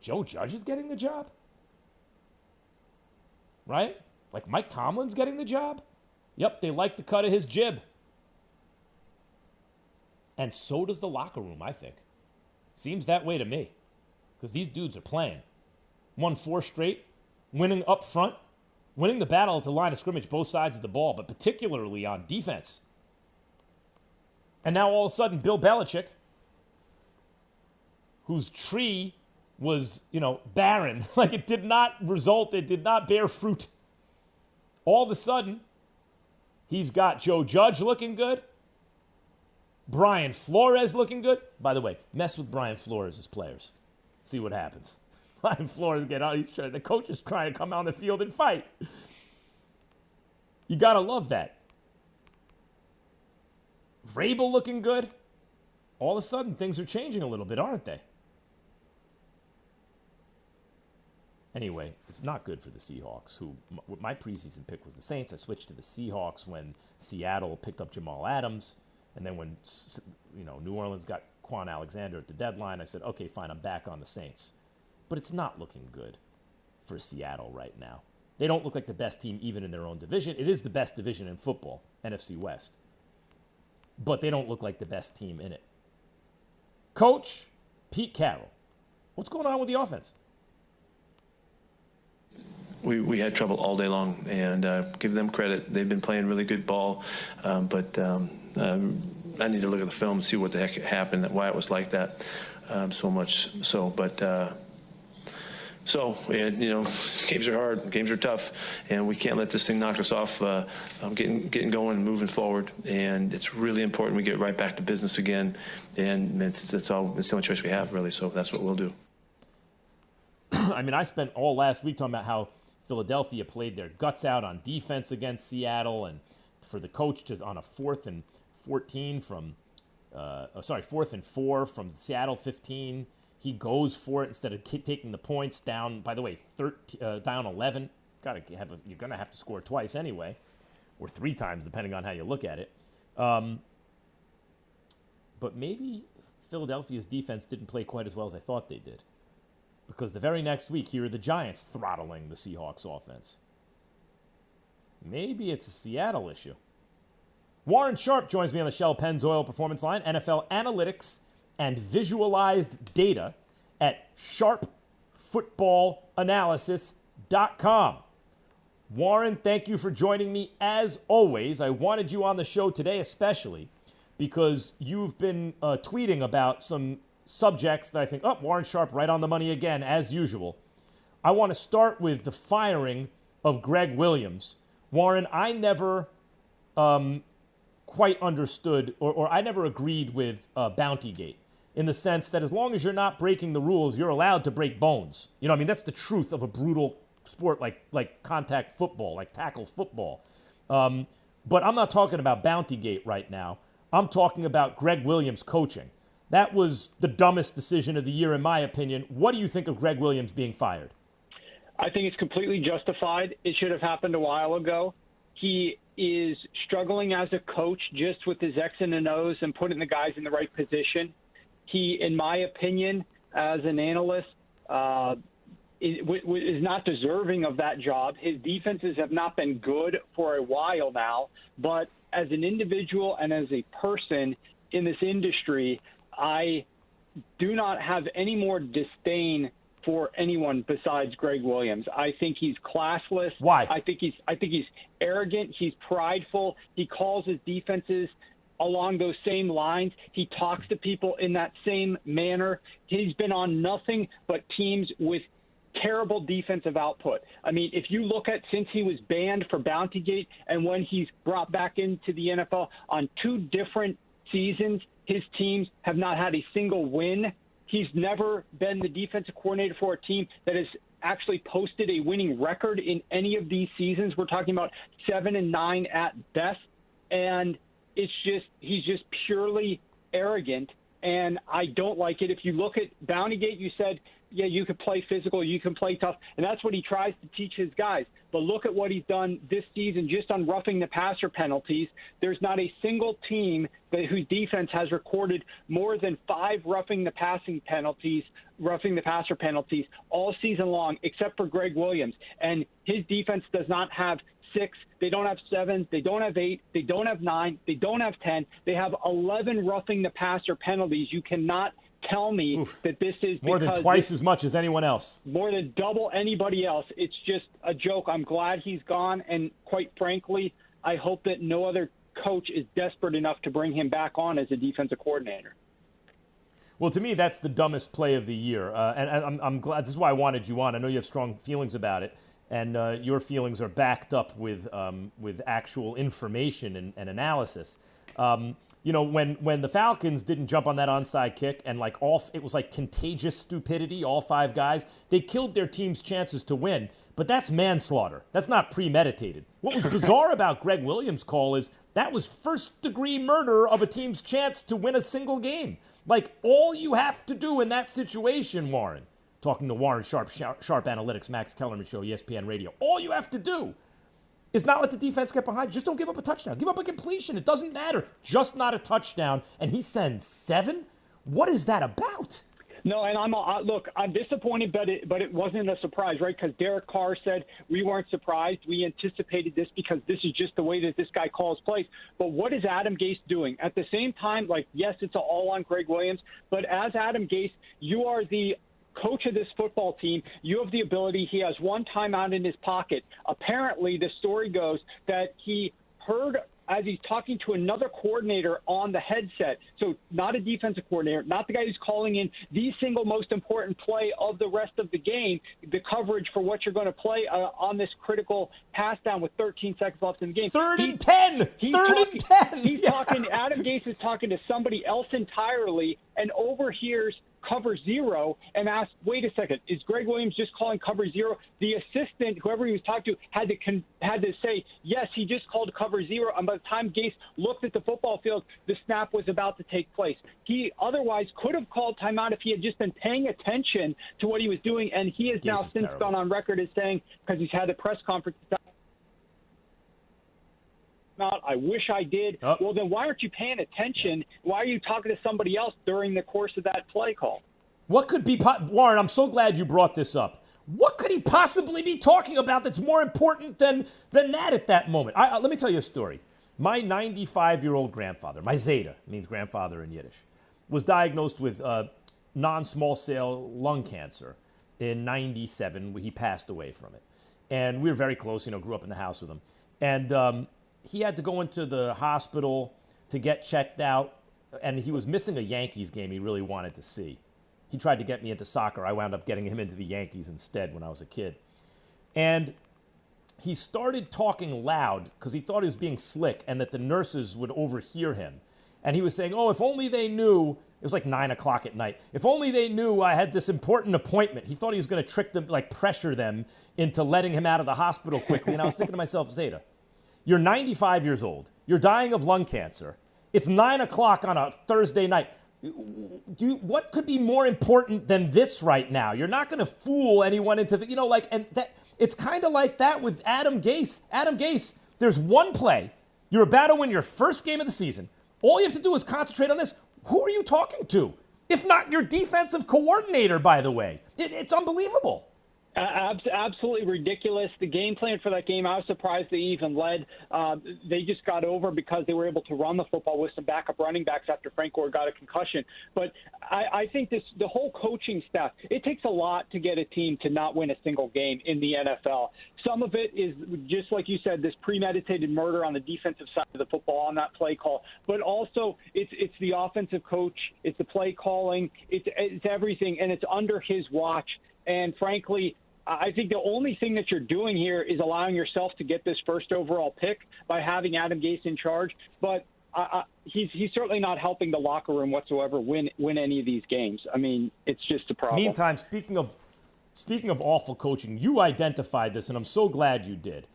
Joe Judge is getting the job? Right? Like Mike Tomlin's getting the job? Yep, they like the cut of his jib. And so does the locker room, I think. Seems that way to me. Because these dudes are playing. Won 4 straight, winning up front, winning the battle at the line of scrimmage, both sides of the ball, but particularly on defense. And now all of a sudden, Bill Belichick, whose tree was, barren, like it did not bear fruit. All of a sudden, he's got Joe Judge looking good, Brian Flores looking good. By the way, mess with Brian Flores' players. See what happens. Brian Flores get out. The coach is trying to come out on the field and fight. You got to love that. Vrabel looking good. All of a sudden, things are changing a little bit, aren't they? Anyway, it's not good for the Seahawks, who my preseason pick was the Saints. I switched to the Seahawks when Seattle picked up Jamal Adams. And then when, New Orleans got Quan Alexander at the deadline, I said, okay, fine, I'm back on the Saints. But it's not looking good for Seattle right now. They don't look like the best team even in their own division. It is the best division in football, NFC West. But they don't look like the best team in it. Coach Pete Carroll, what's going on with the offense? we had trouble all day long, and give them credit. They've been playing really good ball, but I need to look at the film and see what the heck happened, why it was like that so much so. But and, games are hard, games are tough, and we can't let this thing knock us off. Getting going and moving forward, and it's really important we get right back to business again, and it's the only choice we have, really, so that's what we'll do. I mean, I spent all last week talking about how Philadelphia played their guts out on defense against Seattle, and for the coach to, on a 4th and 14 from, 4th and 4 from Seattle 15, he goes for it instead of taking the points down. By the way, down 11. You're gonna have to score twice anyway, or 3 times depending on how you look at it. But maybe Philadelphia's defense didn't play quite as well as I thought they did, because the very next week here are the Giants throttling the Seahawks offense. Maybe it's a Seattle issue. Warren Sharp joins me on the Shell Pennzoil Performance Line, NFL analytics and visualized data at sharpfootballanalysis.com. Warren, thank you for joining me as always. I wanted you on the show today especially because you've been tweeting about some subjects that I think, Warren Sharp right on the money again, as usual. I want to start with the firing of Greg Williams. Warren, I never quite understood, or I never agreed with Bountygate, in the sense that as long as you're not breaking the rules, you're allowed to break bones. That's the truth of a brutal sport like contact football, like tackle football. But I'm not talking about Bountygate right now. I'm talking about Greg Williams coaching. That was the dumbest decision of the year, in my opinion. What do you think of Greg Williams being fired? I think it's completely justified. It should have happened a while ago. He is struggling as a coach just with his X and O's and putting the guys in the right position. He, in my opinion, as an analyst, is not deserving of that job. His defenses have not been good for a while now, but as an individual and as a person in this industry, I do not have any more disdain for anyone besides Greg Williams. I think he's classless. Why? I think he's arrogant. He's prideful. He calls his defenses along those same lines. He talks to people in that same manner. He's been on nothing but teams with terrible defensive output. I mean, if you look at since he was banned for Bountygate and when he's brought back into the NFL on 2 different seasons, his teams have not had a single win. He's never been the defensive coordinator for a team that has actually posted a winning record in any of these seasons. We're talking about 7-9 at best. And he's just purely arrogant. And I don't like it. If you look at Bountygate, you said, yeah, you could play physical, you can play tough. And that's what he tries to teach his guys. But look at what he's done this season just on roughing the passer penalties. There's not a single team whose defense has recorded more than 5 roughing the passer penalties all season long, except for Greg Williams. And his defense does not have 6, they don't have 7, they don't have 8, they don't have 9, they don't have 10. They have 11 roughing the passer penalties. You cannot tell me that this is more than twice as much as anyone else. More than double anybody else. It's just a joke. I'm glad he's gone, and quite frankly, I hope that no other coach is desperate enough to bring him back on as a defensive coordinator. Well, to me, that's the dumbest play of the year, and I'm glad. This is why I wanted you on. I know you have strong feelings about it, and your feelings are backed up with actual information and analysis. When the Falcons didn't jump on that onside kick and it was like contagious stupidity, all 5 guys, they killed their team's chances to win. But that's manslaughter. That's not premeditated. What was bizarre about Greg Williams' call is that was first-degree murder of a team's chance to win a single game. All you have to do in that situation, Warren, talking to Warren Sharp Analytics, Max Kellerman Show, ESPN Radio, all you have to do is not let the defense get behind. Just don't give up a touchdown. Give up a completion. It doesn't matter. Just not a touchdown. And he sends 7? What is that about? No, and I'm disappointed, but it wasn't a surprise, right? Because Derek Carr said we weren't surprised. We anticipated this because this is just the way that this guy calls plays. But what is Adam Gase doing? At the same time, yes, it's all on Greg Williams, but as Adam Gase, you are the coach of this football team. You have the ability. He has one timeout in his pocket. Apparently, the story goes that he heard as he's talking to another coordinator on the headset, so not a defensive coordinator, not the guy who's calling in the single most important play of the rest of the game, the coverage for what you're going to play on this critical pass down with 13 seconds left in the game. Third and 10. He's talking, Adam Gase is talking to somebody else entirely and overhears cover zero and asks, wait a second, is Greg Williams just calling cover zero? The assistant, whoever he was talking to, had to say, yes, he just called cover zero. And by the time Gase looked at the football field, the snap was about to take place. He otherwise could have called timeout if he had just been paying attention to what he was doing. And he has now since gone on record as saying, because he's had a press conference, I wish I did. Oh. Well, then why aren't you paying attention? Why are you talking to somebody else during the course of that play call? What could be, Warren, I'm so glad you brought this up. What could he possibly be talking about that's more important than that at that moment? Let me tell you a story. My 95-year-old grandfather, my Zeta, means grandfather in Yiddish, was diagnosed with non-small cell lung cancer in 97. He passed away from it. And we were very close, grew up in the house with him. And he had to go into the hospital to get checked out, and he was missing a Yankees game he really wanted to see. He tried to get me into soccer. I wound up getting him into the Yankees instead when I was a kid. And he started talking loud because he thought he was being slick and that the nurses would overhear him. And he was saying, oh, if only they knew, it was like 9 o'clock at night, if only they knew I had this important appointment. He thought he was going to trick them, like pressure them into letting him out of the hospital quickly. And I was thinking to myself, Zeta, you're 95 years old. You're dying of lung cancer. It's 9 o'clock on a Thursday night. What could be more important than this right now? You're not going to fool anyone into and that it's kind of like that with Adam Gase. Adam Gase, there's one play. You're about to win your first game of the season. All you have to do is concentrate on this. Who are you talking to? If not your defensive coordinator, by the way. It's unbelievable. Absolutely ridiculous. The game plan for that game, I was surprised they even led. They just got over because they were able to run the football with some backup running backs after Frank Gore got a concussion. But I think the whole coaching staff, it takes a lot to get a team to not win a single game in the NFL. Some of it is just like you said, this premeditated murder on the defensive side of the football on that play call. But also it's the offensive coach, it's the play calling, it's everything, and it's under his watch. And frankly, I think the only thing that you're doing here is allowing yourself to get this first overall pick by having Adam Gase in charge. But he's certainly not helping the locker room whatsoever win any of these games. I mean, it's just a problem. Meantime, speaking of awful coaching, you identified this, and I'm so glad you did.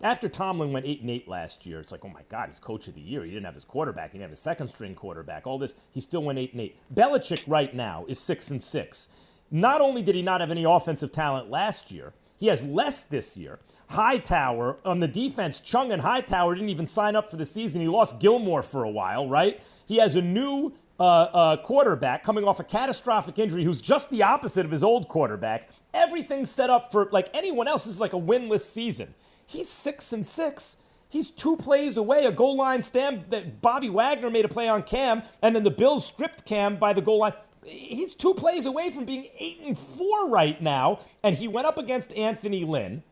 After Tomlin went 8-8 last year, it's like, oh my God, he's coach of the year. He didn't have his quarterback. He didn't have his second-string quarterback. All this, he still went 8-8. Belichick right now is 6-6. Not only did he not have any offensive talent last year, he has less this year. Hightower on the defense, Chung and Hightower didn't even sign up for the season. He lost Gilmore for a while, right? He has a new quarterback coming off a catastrophic injury who's just the opposite of his old quarterback. Everything's set up for, like anyone else, this is like a winless season. He's 6-6. He's 2 plays away, a goal line stand that Bobby Wagner made a play on Cam, and then the Bills script Cam by the goal line. He's 2 plays away from being 8-4 right now, and he went up against Anthony Lynn,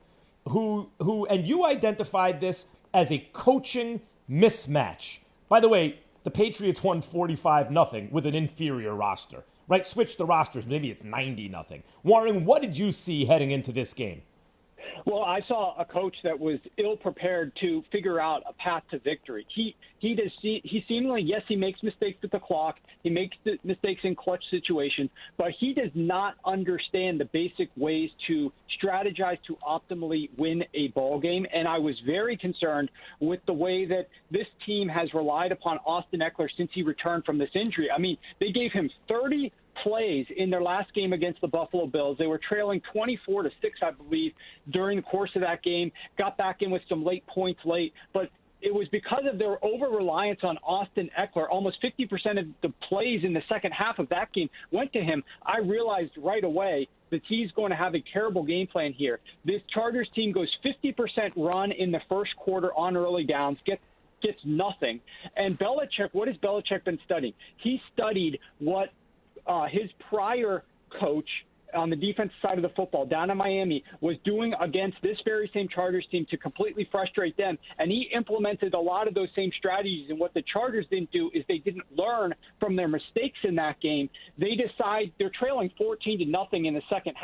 who, and you identified this as a coaching mismatch. By the way, the Patriots won 45-0 with an inferior roster, right? Switch the rosters, maybe it's 90-0. Warren, what did you see heading into this game? Well, I saw a coach that was ill-prepared to figure out a path to victory. He seemingly, yes, he makes mistakes with the clock. He makes mistakes in clutch situations, but he does not understand the basic ways to strategize to optimally win a ball game. And I was very concerned with the way that this team has relied upon Austin Eckler since he returned from this injury. I mean, they gave him 30 plays in their last game against the Buffalo Bills. They were trailing 24-6, I believe, during the course of that game, got back in with some late points late, but it was because of their over-reliance on Austin Eckler. Almost 50% of the plays in the second half of that game went to him. I realized right away that he's going to have a terrible game plan here. This Chargers team goes 50% run in the first quarter on early downs, gets nothing. And Belichick, what has Belichick been studying? He studied what his prior coach on the defensive side of the football down in Miami was doing against this very same Chargers team to completely frustrate them. And he implemented a lot of those same strategies. And what the Chargers didn't do is they didn't learn from their mistakes in that game. They decide they're trailing 14-0 in the second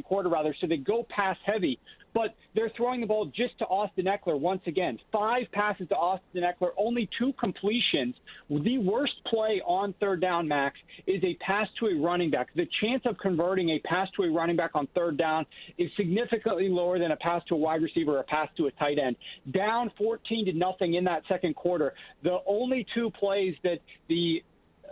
quarter, so they go pass heavy. But they're throwing the ball just to Austin Eckler once again. 5 passes to Austin Eckler, only 2 completions. The worst play on third down, Max, is a pass to a running back. The chance of converting a pass to a running back on third down is significantly lower than a pass to a wide receiver or a pass to a tight end. Down 14-0 in that second quarter. The only 2 plays that the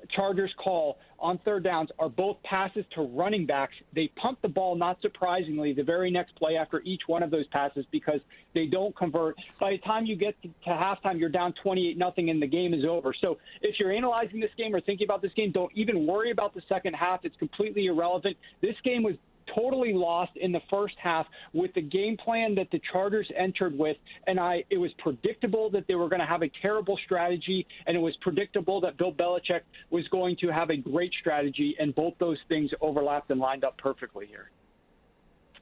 Chargers call on third downs are both passes to running backs. They punt the ball, not surprisingly, the very next play after each one of those passes because they don't convert. By the time you get to halftime, you're down 28-0 and the game is over. So if you're analyzing this game or thinking about this game, don't even worry about the second half. It's completely irrelevant. This game was totally lost in the first half with the game plan that the Chargers entered with, and it was predictable that they were going to have a terrible strategy, and it was predictable that Bill Belichick was going to have a great strategy, and both those things overlapped and lined up perfectly here.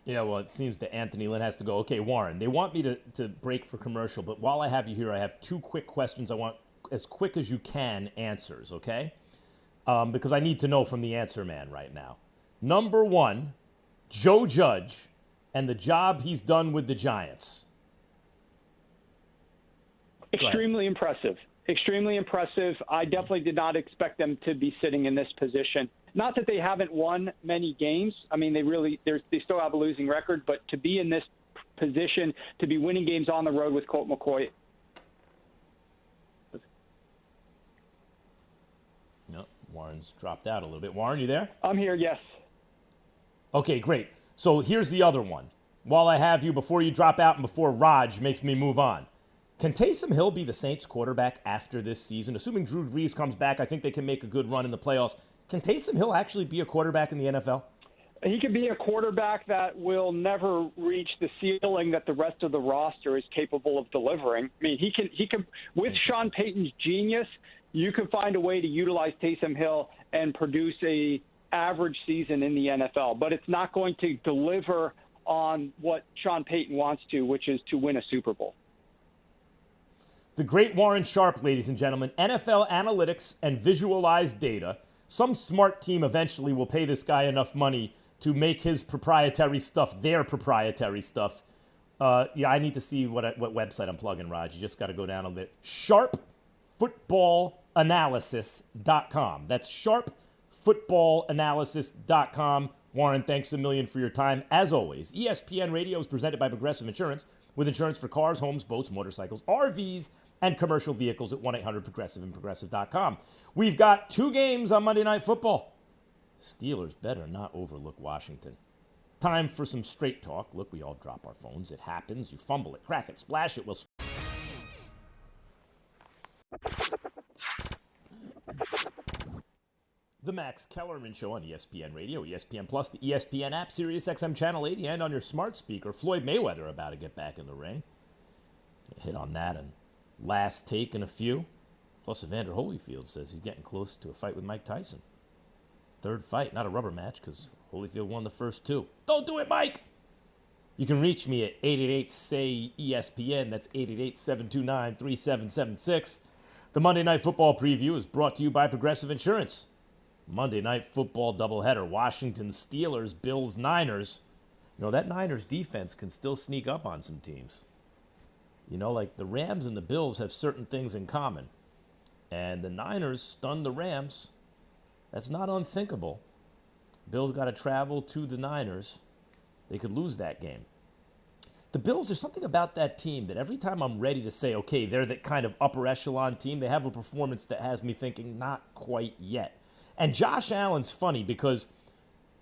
Yeah, well, it seems that Anthony Lynn has to go. Okay, Warren, they want me to break for commercial, but while I have you here, I have 2 quick questions I want, as quick as you can, answers, okay? Because I need to know from the answer man right now. Number 1, Joe Judge and the job he's done with the Giants. Extremely impressive. Extremely impressive. I definitely did not expect them to be sitting in this position. Not that they haven't won many games. I mean, they still have a losing record, but to be in this position, to be winning games on the road with Colt McCoy. No, Warren's dropped out a little bit. Warren, you there? I'm here, yes. Okay, great. So here's the other one. While I have you, before you drop out and before Raj makes me move on, can Taysom Hill be the Saints quarterback after this season? Assuming Drew Brees comes back, I think they can make a good run in the playoffs. Can Taysom Hill actually be a quarterback in the NFL? He could be a quarterback that will never reach the ceiling that the rest of the roster is capable of delivering. I mean, he can with Sean Payton's genius, you can find a way to utilize Taysom Hill and produce a average season in the NFL, but it's not going to deliver on what Sean Payton wants to, which is to win a Super Bowl. The great Warren Sharp, ladies and gentlemen, NFL analytics and visualized data. Some smart team eventually will pay this guy enough money to make his proprietary stuff their proprietary stuff. Yeah, I need to see what website I'm plugging, Raj. You just got to go down a bit. sharpfootballanalysis.com. That's sharpfootballanalysis.com. Warren, thanks a million for your time. As always, ESPN Radio is presented by Progressive Insurance, with insurance for cars, homes, boats, motorcycles, RVs, and commercial vehicles at 1-800-PROGRESSIVE and Progressive.com. We've got 2 games on Monday Night Football. Steelers better not overlook Washington. Time for some straight talk. Look, we all drop our phones. It happens. You fumble it, crack it, splash it. The Max Kellerman Show on ESPN Radio, ESPN Plus, the ESPN app, Sirius XM Channel 80, and on your smart speaker. Floyd Mayweather about to get back in the ring. Hit on that and last take in a few. Plus, Evander Holyfield says he's getting close to a fight with Mike Tyson. 3rd fight, not a rubber match, because Holyfield won the first 2. Don't do it, Mike! You can reach me at 888-SAY-ESPN. That's 888-729-3776. The Monday Night Football preview is brought to you by Progressive Insurance. Monday Night Football doubleheader, Washington Steelers, Bills, Niners. You know, that Niners defense can still sneak up on some teams. You know, like the Rams and the Bills have certain things in common. And the Niners stunned the Rams. That's not unthinkable. Bills got to travel to the Niners. They could lose that game. The Bills, there's something about that team that every time I'm ready to say, okay, they're that kind of upper echelon team, they have a performance that has me thinking, not quite yet. And Josh Allen's funny because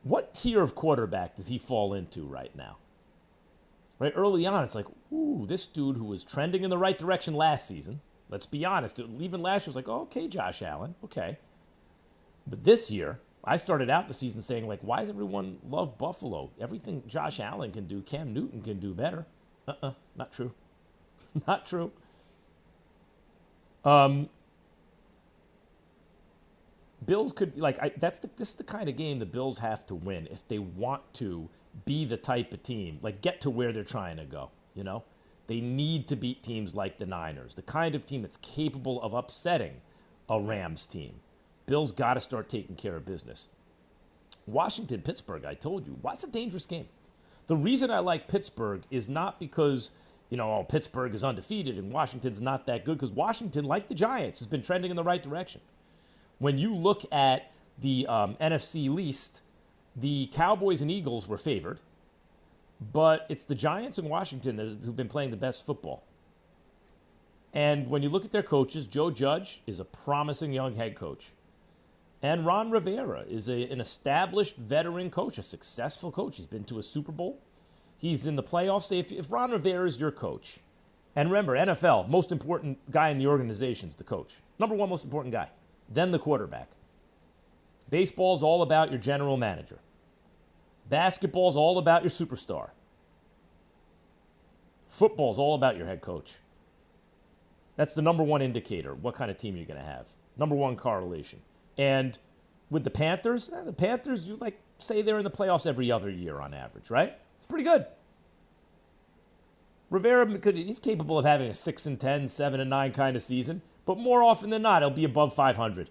what tier of quarterback does he fall into right now? Right, early on, it's like, ooh, this dude who was trending in the right direction last season. Let's be honest. Even last year was like, oh, okay, Josh Allen, okay. But this year, I started out the season saying, like, why does everyone love Buffalo? Everything Josh Allen can do, Cam Newton can do better. Not true. Not true. Bills could this is the kind of game the Bills have to win if they want to be the type of team, get to where they're trying to go, They need to beat teams like the Niners, the kind of team that's capable of upsetting a Rams team. Bills got to start taking care of business. Washington, Pittsburgh, I told you, that's a dangerous game. The reason I like Pittsburgh is not because, Pittsburgh is undefeated and Washington's not that good, because Washington, like the Giants, has been trending in the right direction. When you look at the NFC least, the Cowboys and Eagles were favored, but it's the Giants and Washington who've been playing the best football. And when you look at their coaches, Joe Judge is a promising young head coach. And Ron Rivera is an established veteran coach, a successful coach. He's been to a Super Bowl. He's in the playoffs. If Ron Rivera is your coach, and remember, NFL, most important guy in the organization is the coach. Number one most important guy, then the quarterback. Baseball's all about your general manager. Basketball's all about your superstar. Football's all about your head coach. That's the number one indicator, what kind of team you're going to have. Number one correlation. And with the Panthers, you say they're in the playoffs every other year on average, right? It's pretty good. Rivera, he's capable of having a 6-10, 7-9 kind of season, but more often than not, he'll be above 500,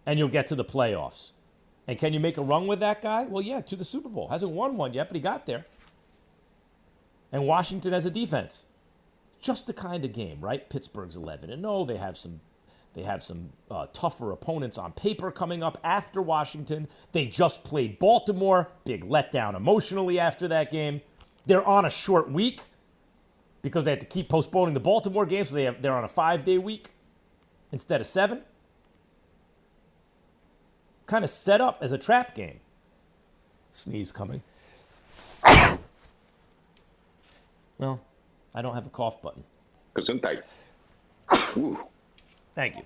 and you'll get to the playoffs. And can you make a run with that guy? Well, yeah, to the Super Bowl. Hasn't won one yet, but he got there. And Washington has a defense. Just the kind of game, right? Pittsburgh's 11-0. They have some tougher opponents on paper coming up after Washington. They just played Baltimore. Big letdown emotionally after that game. They're on a short week because they had to keep postponing the Baltimore game, so they're on a 5-day week instead of 7. Kind of set up as a trap game. Sneeze coming. Well, I don't have a cough button. Gesundheit. Thank you.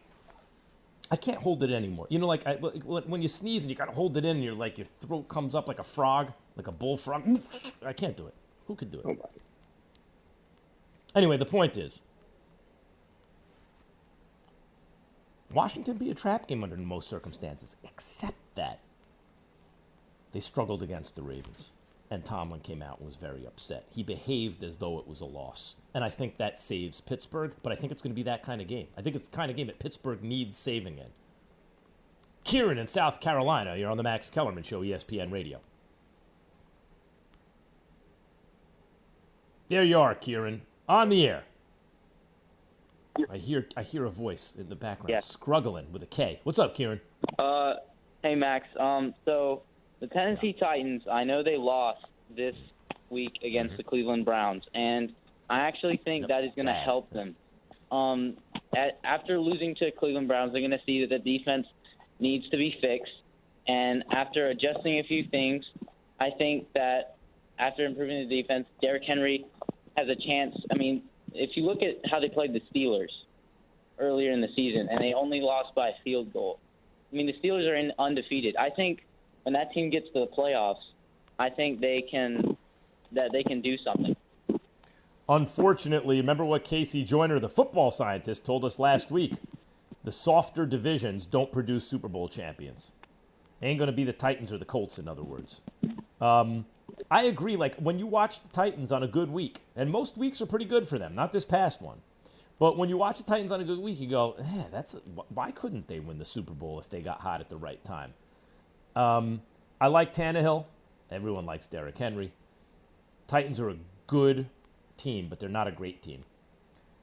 I can't hold it anymore. When you sneeze and you got to hold it in, and your throat comes up like a frog, like a bullfrog. I can't do it. Who could do it? Nobody. Anyway, the point is, Washington be a trap game under most circumstances, except that they struggled against the Ravens. And Tomlin came out and was very upset. He behaved as though it was a loss. And I think that saves Pittsburgh, but I think it's going to be that kind of game. I think it's the kind of game that Pittsburgh needs saving in. Kieran in South Carolina, you're on the Max Kellerman Show, ESPN Radio. There you are, Kieran, on the air. I hear a voice in the background, struggling with a K. What's up, Kieran? Hey, Max. So the Tennessee Titans, I know they lost this week against the Cleveland Browns, and I actually think that is going to help them. After losing to Cleveland Browns, they're going to see that the defense needs to be fixed, and after adjusting a few things, I think that after improving the defense, Derrick Henry has a chance. I mean, if you look at how they played the Steelers earlier in the season, and they only lost by a field goal. I mean, the Steelers are undefeated. I think when that team gets to the playoffs, I think they can do something. Unfortunately, remember what Casey Joyner, the football scientist, told us last week. The softer divisions don't produce Super Bowl champions. Ain't going to be the Titans or the Colts, in other words. I agree. When you watch the Titans on a good week, and most weeks are pretty good for them, not this past one, but when you watch the Titans on a good week, you go, why couldn't they win the Super Bowl if they got hot at the right time? I like Tannehill. Everyone likes Derrick Henry. Titans are a good team, but they're not a great team.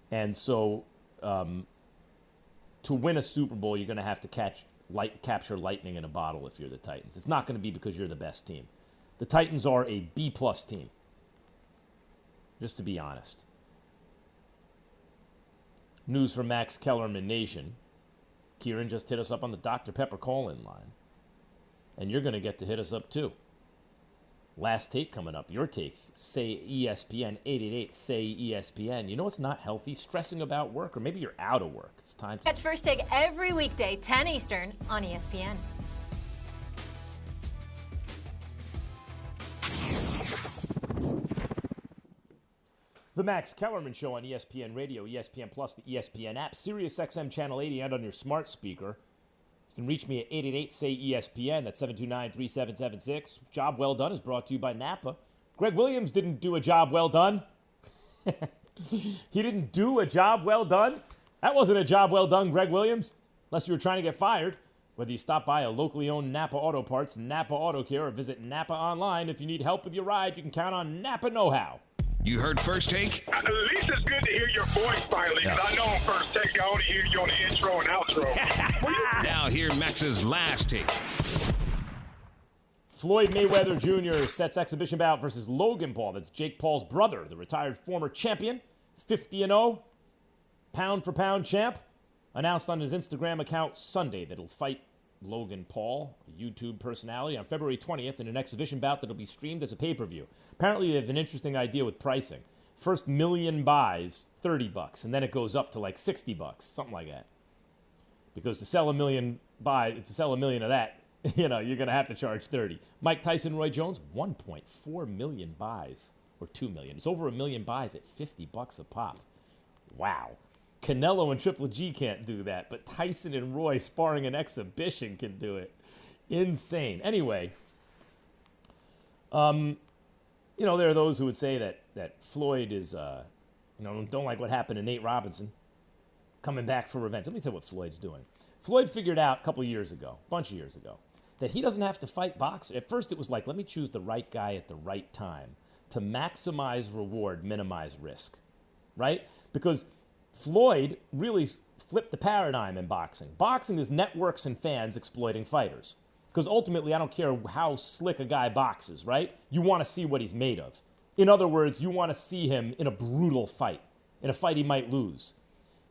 And so to win a Super Bowl, you're going to have to capture lightning in a bottle if you're the Titans. It's not going to be because you're the best team. The Titans are a B-plus team, just to be honest. News from Max Kellerman Nation. Kieran just hit us up on the Dr. Pepper call-in line. And you're going to get to hit us up, too. Last take coming up. Your take. Say ESPN, 888, say ESPN. You know what's not healthy? Stressing about work, or maybe you're out of work. It's time to... Catch First Take every weekday, 10 Eastern, on ESPN. The Max Kellerman Show on ESPN Radio, ESPN Plus, the ESPN app, Sirius XM Channel 80, and on your smart speaker. You can reach me at 888-SAY-ESPN. That's 729-3776. Job Well Done is brought to you by Napa. Greg Williams didn't do a job well done. He didn't do a job well done. That wasn't a job well done, Greg Williams, unless you were trying to get fired. Whether you stop by a locally owned Napa Auto Parts, Napa Auto Care, or visit Napa online, if you need help with your ride, you can count on Napa Know-How. You heard First Take? At least it's good to hear your voice finally, because I know on First Take I only hear you on the intro and outro. Now hear Max's last take. Floyd Mayweather Jr. sets exhibition bout versus Logan Paul. That's Jake Paul's brother, the retired former champion, 50-0, pound-for-pound champ. Announced on his Instagram account Sunday that he'll fight Logan Paul, a YouTube personality, on February 20th in an exhibition bout that will be streamed as a pay-per-view. Apparently, they have an interesting idea with pricing. First million buys, $30, and then it goes up to like $60, something like that. Because to sell a million of that, you're going to have to charge 30. Mike Tyson, Roy Jones, 1.4 million buys, or 2 million. It's over a million buys at $50 a pop. Wow. Canelo and Triple G can't do that, but Tyson and Roy sparring an exhibition can do it. Insane. Anyway, there are those who would say that Floyd is, don't like what happened to Nate Robinson, coming back for revenge. Let me tell you what Floyd's doing. Floyd figured out a bunch of years ago, that he doesn't have to fight boxers. At first it was like, let me choose the right guy at the right time to maximize reward, minimize risk, right? Because Floyd really flipped the paradigm in boxing. Boxing is networks and fans exploiting fighters. Because ultimately, I don't care how slick a guy boxes, right? You want to see what he's made of. In other words, you want to see him in a brutal fight, in a fight he might lose.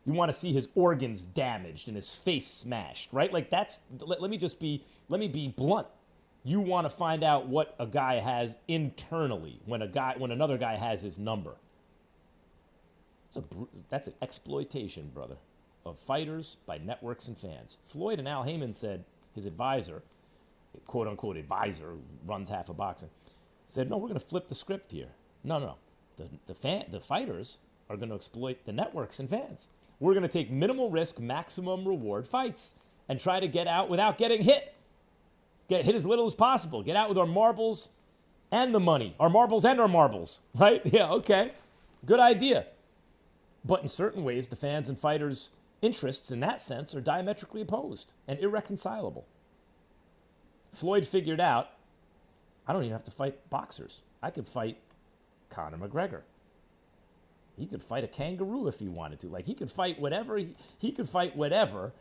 You want to see his organs damaged and his face smashed, right? Like let me be blunt. You want to find out what a guy has internally when another guy has his number. That's an exploitation, brother, of fighters by networks and fans. Floyd and Al Heyman said his advisor, quote-unquote advisor, runs half of boxing, said, no, we're going to flip the script here. No. The fighters are going to exploit the networks and fans. We're going to take minimal risk, maximum reward fights and try to get out without getting hit. Get hit as little as possible. Get out with our marbles and the money. Our marbles and our marbles, right? Yeah, okay. Good idea. But in certain ways, the fans' and fighters' interests in that sense are diametrically opposed and irreconcilable. Floyd figured out, I don't even have to fight boxers. I could fight Conor McGregor. He could fight a kangaroo if he wanted to. Like, he could fight whatever. He could fight whatever,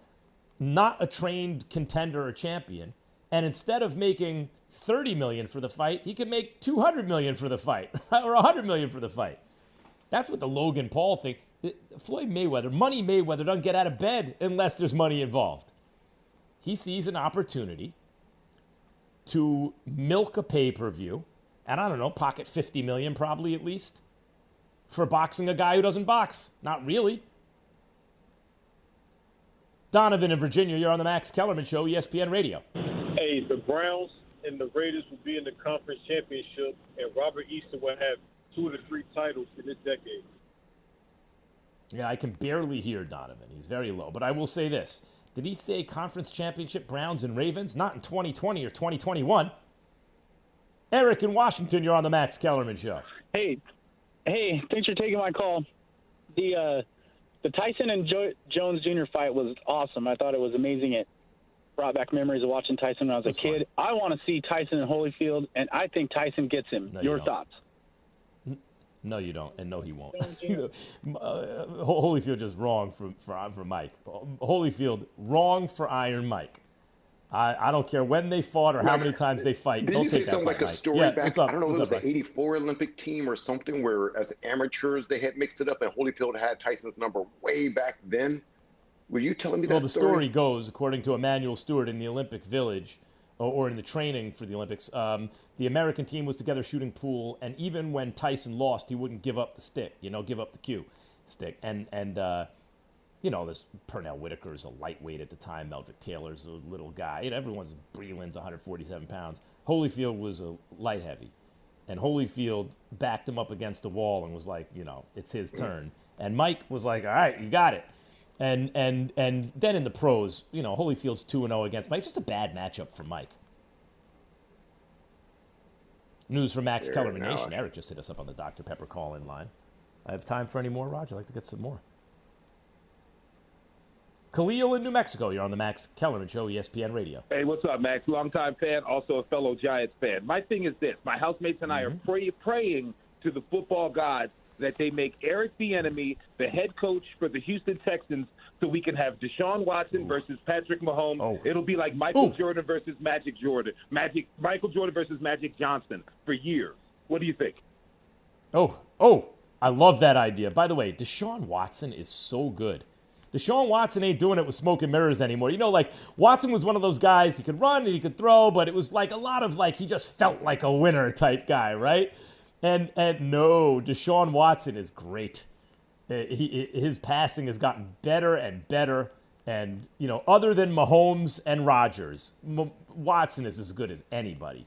not a trained contender or champion. And instead of making $30 million for the fight, he could make $200 million for the fight or $100 million for the fight. That's what the Logan Paul thing. Floyd Mayweather, Money Mayweather, doesn't get out of bed unless there's money involved. He sees an opportunity to milk a pay-per-view, and I don't know, pocket $50 million probably at least, for boxing a guy who doesn't box. Not really. Donovan in Virginia, you're on the Max Kellerman Show, ESPN Radio. Hey, the Browns and the Raiders will be in the conference championship, and Robert Easton will have 2 of the 3 titles in this decade. Yeah, I can barely hear Donovan. He's very low. But I will say this. Did he say conference championship Browns and Ravens? Not in 2020 or 2021. Eric in Washington, you're on the Max Kellerman Show. Hey, thanks for taking my call. The Tyson and Jones Jr. fight was awesome. I thought it was amazing. It brought back memories of watching Tyson when I was a kid. Fun. I want to see Tyson and Holyfield, and I think Tyson gets him. No, Your thoughts? No, you don't, and no, he won't. Holyfield just wrong for Mike. Holyfield wrong for Iron Mike. I don't care when they fought or how many times they fight. Didn't you say something like a story back? I don't know if it was the '84 Olympic team or something where, as amateurs, they had mixed it up, and Holyfield had Tyson's number way back then. Were you telling me that? Well, the story goes, according to Emmanuel Stewart in the Olympic Village, or in the training for the Olympics, the American team was together shooting pool, and even when Tyson lost, he wouldn't give up the stick, give up the cue stick. And this Pernell Whitaker's a lightweight at the time, Meldrick Taylor's a little guy. Everyone's Breland's 147 pounds. Holyfield was a light heavy, and Holyfield backed him up against the wall and was like, it's his turn. And Mike was like, all right, you got it. And then in the pros, you know, Holyfield's 2-0 against Mike. It's just a bad matchup for Mike. News from Max Kellerman Nation. Eric just hit us up on the Dr. Pepper call-in line. I have time for any more, Roger. I'd like to get some more. Khalil in New Mexico. You're on the Max Kellerman Show, ESPN Radio. Hey, what's up, Max? Longtime fan, also a fellow Giants fan. My thing is this. My housemates and I are praying to the football gods that they make Eric Bieniemy the head coach for the Houston Texans so we can have Deshaun Watson versus Patrick Mahomes. It'll be like Michael Jordan versus Magic Jordan. Michael Jordan versus Magic Johnson for years. What do you think? I love that idea. By the way, Deshaun Watson is so good. Deshaun Watson ain't doing it with smoke and mirrors anymore. You know, like, Watson was one of those guys, he could run and he could throw, but it was like a lot of, like, he just felt like a winner type guy, right? And no, Deshaun Watson is great. His passing has gotten better and better. And, you know, other than Mahomes and Rodgers, Watson is as good as anybody.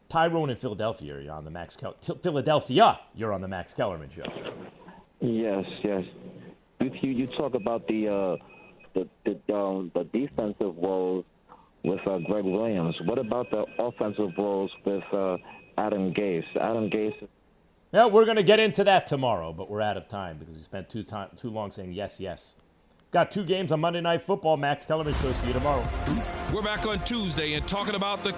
Tyrone in Philadelphia, you're on the Max you're on the Max Kellerman Show. Yes. You talk about the defensive woes with Greg Williams. What about the offensive woes with Adam Gase? Adam Gase. Yeah, we're going to get into that tomorrow, but we're out of time because we spent too long saying yes. Got 2 games on Monday Night Football. Max Kellerman Show. See you tomorrow. We're back on Tuesday and talking about the